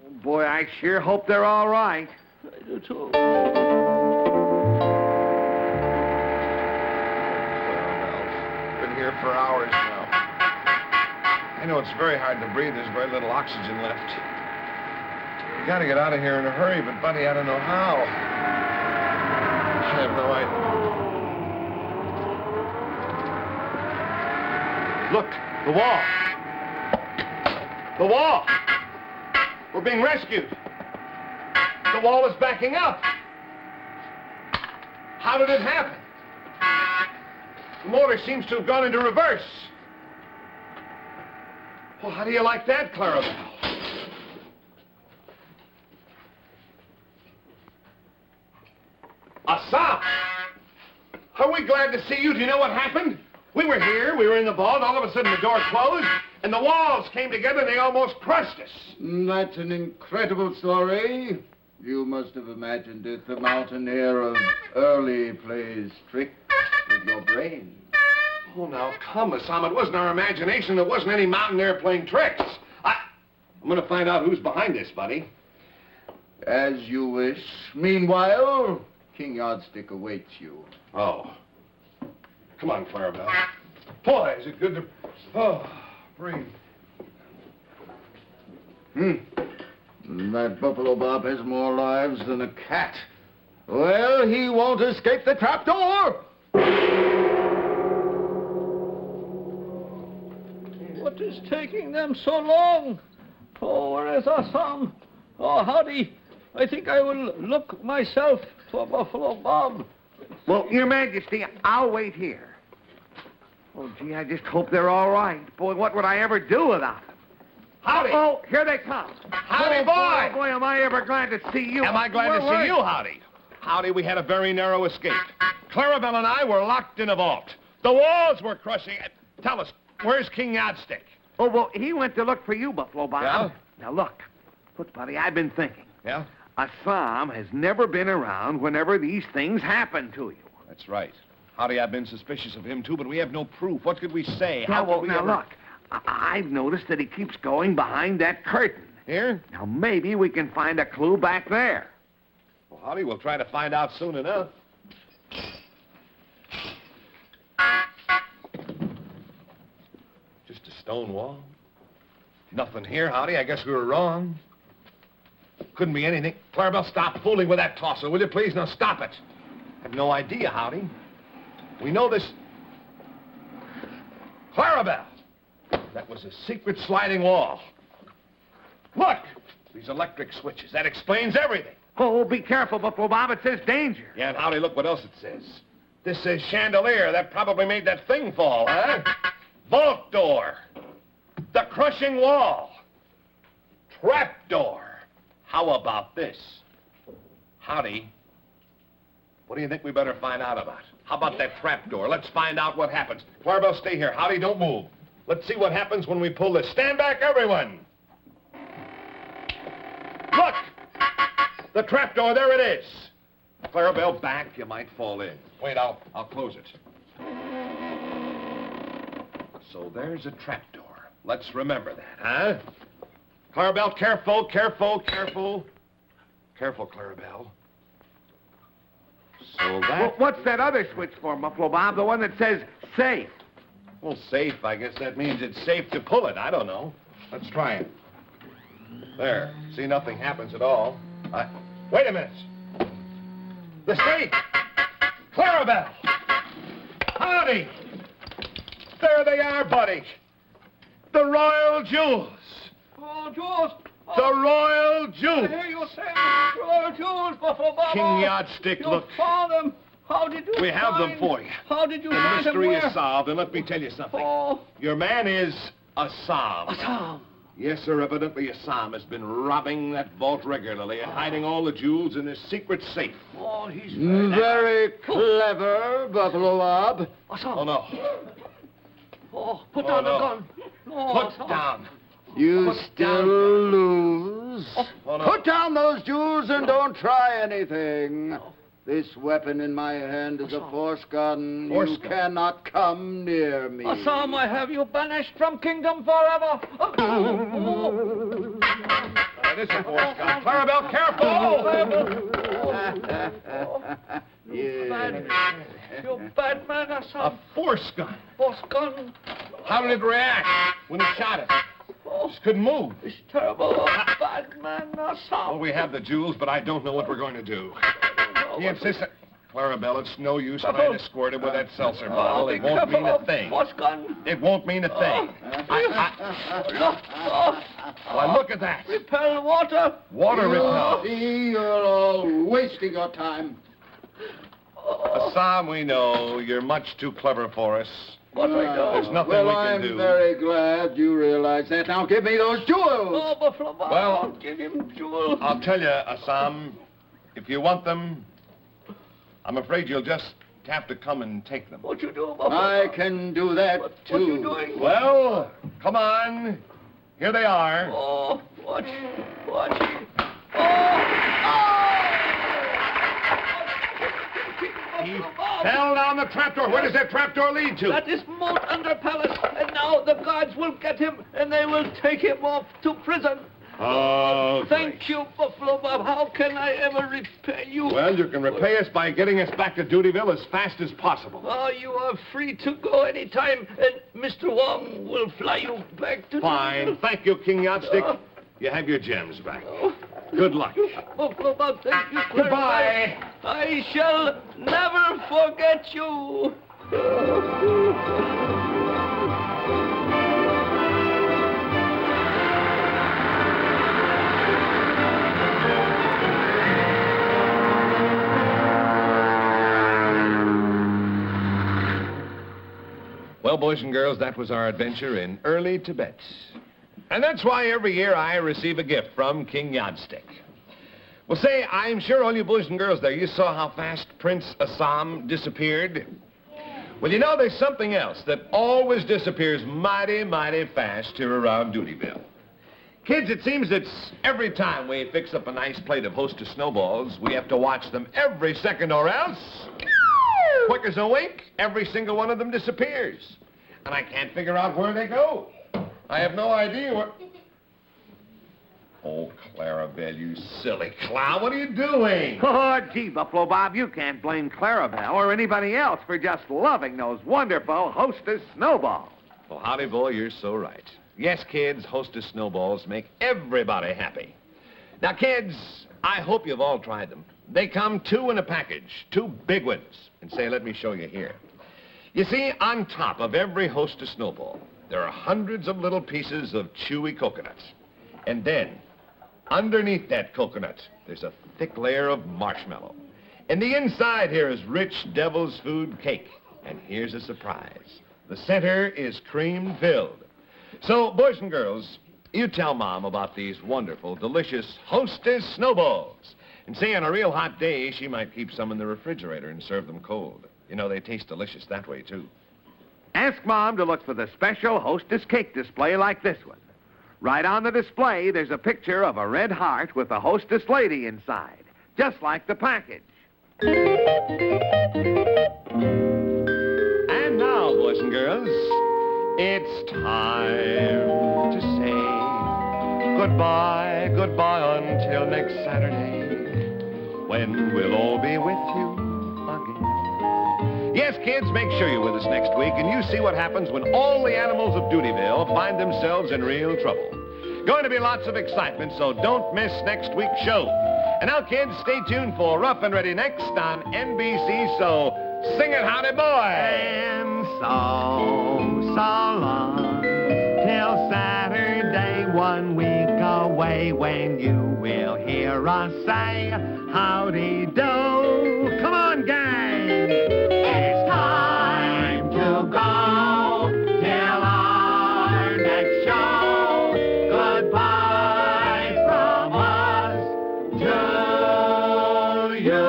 Oh, boy, I sure hope they're all right. I do, too. Here for hours now. I know it's very hard to breathe. There's very little oxygen left. We gotta get out of here in a hurry, but, buddy, I don't know how. I have no idea. Look, the wall. The wall. We're being rescued. The wall is backing up. How did it happen? The motor seems to have gone into reverse. Well, how do you like that, Clarabelle? Assam! Are we glad to see you? Do you know what happened? We were here, we were in the vault, all of a sudden the door closed, and the walls came together and they almost crushed us. That's an incredible story. You must have imagined it. The mountaineer of early plays tricks with your brain. Oh, now, come, Assam. It wasn't our imagination. There wasn't any mountaineer playing tricks. I'm going to find out who's behind this, buddy. As you wish. Meanwhile, King Yardstick awaits you. Oh. Come on, Clarabelle. Boy, is it good to... Oh, breathe. That Buffalo Bob has more lives than a cat. Well, he won't escape the trapdoor. What is taking them so long? Oh, where is Assam? Oh, Howdy. I think I will look myself for Buffalo Bob. Well, Your Majesty, I'll wait here. Oh, gee, I just hope they're all right. Boy, what would I ever do without them? Howdy. Oh, here they come. Howdy, boy. Boy, am I ever glad to see you. Am I glad to see you, Howdy? Howdy, we had a very narrow escape. Clarabelle and I were locked in a vault. The walls were crushing. Tell us, where's King Yardstick? Oh, well, he went to look for you, Buffalo Bob. Yeah? Now, look. Look, buddy, I've been thinking. Yeah? Assam has never been around whenever these things happen to you. That's right. Howdy, I've been suspicious of him, too, but we have no proof. What could we say? Now, How could we ever... look. I've noticed that he keeps going behind that curtain. Here? Now, maybe we can find a clue back there. Well, Howdy, we'll try to find out soon enough. Just a stone wall. Nothing here, Howdy. I guess we were wrong. Couldn't be anything. Clarabelle, stop fooling with that tosser, will you please? Now, stop it. I have no idea, Howdy. We know this... Clarabelle! That was a secret sliding wall. Look! These electric switches. That explains everything. Oh, be careful, Buffalo Bob. It says danger. Yeah, and Howdy, look what else it says. This says chandelier. That probably made that thing fall, huh? Vault door. The crushing wall. Trap door. How about this? Howdy, what do you think we better find out about? How about that trap door? Let's find out what happens. Clarabelle, stay here. Howdy, don't move. Let's see what happens when we pull this. Stand back, everyone. Look! The trap door, there it is. Clarabelle, back. You might fall in. Wait, I'll close it. So there's a trap door. Let's remember that, huh? Clarabelle, careful, careful, careful. Careful, Clarabelle. So that... Well, what's that other switch for, Buffalo Bob? The one that says safe. Well, safe, I guess that means it's safe to pull it. I don't know. Let's try it. There. See, nothing happens at all. Wait a minute. The safe! Clarabelle! Howdy! There they are, buddy. The royal jewels. Oh, jewels. The royal jewels. I hear you saying royal jewels, Buffalo Bob. King Yardstick, you look. found them. How did you We have find... them for you. How did you The find them? mystery is solved, and let me tell you something. Oh. Your man is Assam. Assam. Yes, sir. Evidently, Assam has been robbing that vault regularly and hiding all the jewels in his secret safe. Oh, he's... Very clever, Buffalo Bob. Assam. Oh, no. Oh, put down the gun. No, Put Assam. down. You Put still down. lose. Oh, no. Put down those jewels and don't try anything. This weapon in my hand is a force gun. Force You gun? cannot come near me. Assam, I have you banished from kingdom forever. That is a force gun. Clarabelle, careful! You bad man, Assam. A force gun. Force gun. How did it react when he shot it? Just couldn't move. It's terrible. Bad man, Assam. Well, we have the jewels, but I don't know what we're going to do. He insists that... Clarabelle, it's no use trying to squirt it with that seltzer bottle. It won't mean a thing. Force gun. It won't mean a thing. Why, look at that. Repel water. Water repel. See, you're all wasting your time. Assam, we know you're much too clever for us. What I know. There's nothing well, we can I'm do. very glad you realize that. Now give me those jewels. Oh, Buffalo Bob. Well, give him jewels. I'll tell you, Assam, if you want them, I'm afraid you'll just have to come and take them. What you do, Buffalo? I can do that, too. What you doing? Well, come on. Here they are. Oh, watch. Oh! He fell down the trapdoor. Where does that trapdoor lead to? That is Moat Under Palace, and now the guards will get him, and they will take him off to prison. Oh, Thank you, Buffalo Bob. How can I ever repay you? Well, you can repay us by getting us back to Doodyville as fast as possible. Oh, you are free to go any time, and Mr. Wong will fly you back to Fine. Doodyville. Thank you, King Yardstick. You have your gems back. Good luck. Buffalo Bob, thank you. Goodbye. I shall never forget you. Well, boys and girls, that was our adventure in early Tibet. And that's why every year I receive a gift from King Yardstick. Well, say, I'm sure all you boys and girls there, you saw how fast Prince Assam disappeared. Well, you know, there's something else that always disappears mighty, mighty fast here around Doodyville. Kids, it seems that every time we fix up a nice plate of Hostess snowballs, we have to watch them every second or else, quick as a wink, every single one of them disappears. And I can't figure out where they go. I have no idea where... Oh, Clarabelle, you silly clown, what are you doing? Oh, gee, Buffalo Bob, you can't blame Clarabelle or anybody else for just loving those wonderful Hostess snowballs. Well, Howdy, boy, you're so right. Yes, kids, Hostess snowballs make everybody happy. Now, kids, I hope you've all tried them. They come 2 in a package, 2 big ones. And say, let me show you here. You see, on top of every Hostess snowball, there are hundreds of little pieces of chewy coconuts. And then, underneath that coconut, there's a thick layer of marshmallow. And the inside here is rich devil's food cake. And here's a surprise. The center is cream-filled. So, boys and girls, you tell Mom about these wonderful, delicious Hostess snowballs. And say, on a real hot day, she might keep some in the refrigerator and serve them cold. You know, they taste delicious that way, too. Ask Mom to look for the special Hostess cake display like this one. Right on the display, there's a picture of a red heart with a Hostess lady inside, just like the package. And now, boys and girls, it's time to say goodbye, goodbye until next Saturday, when we'll all be with you again. Yes, kids, make sure you're with us next week, and you see what happens when all the animals of Doodyville find themselves in real trouble. Going to be lots of excitement, so don't miss next week's show. And now, kids, stay tuned for Rough and Ready next on NBC, so sing it, Howdy, boy! And so long, till Saturday, 1 week away, when you will hear us say, howdy do. Come on, gang! It's time to go till our next show. Goodbye from us to you.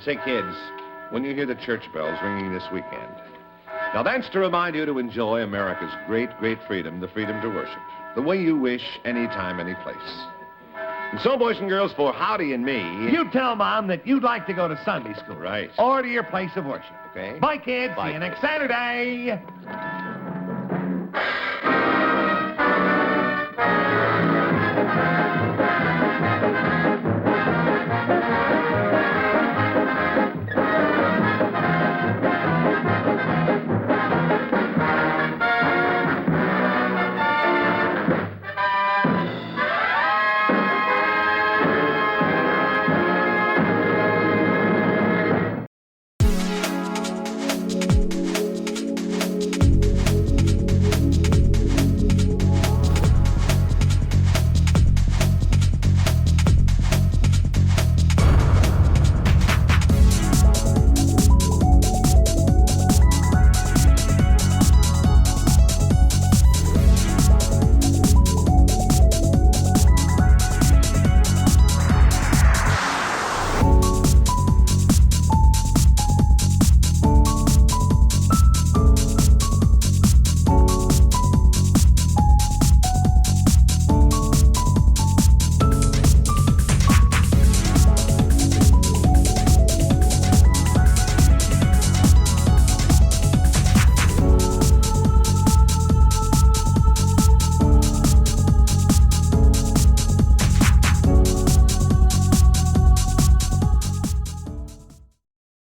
Say, kids, when you hear the church bells ringing this weekend, now that's to remind you to enjoy America's great, great freedom, the freedom to worship, the way you wish, anytime, any place. And so, boys and girls, for Howdy and me... You tell Mom that you'd like to go to Sunday school. Right. Or to your place of worship. Okay. Bye, kids. Bye, See you next Saturday.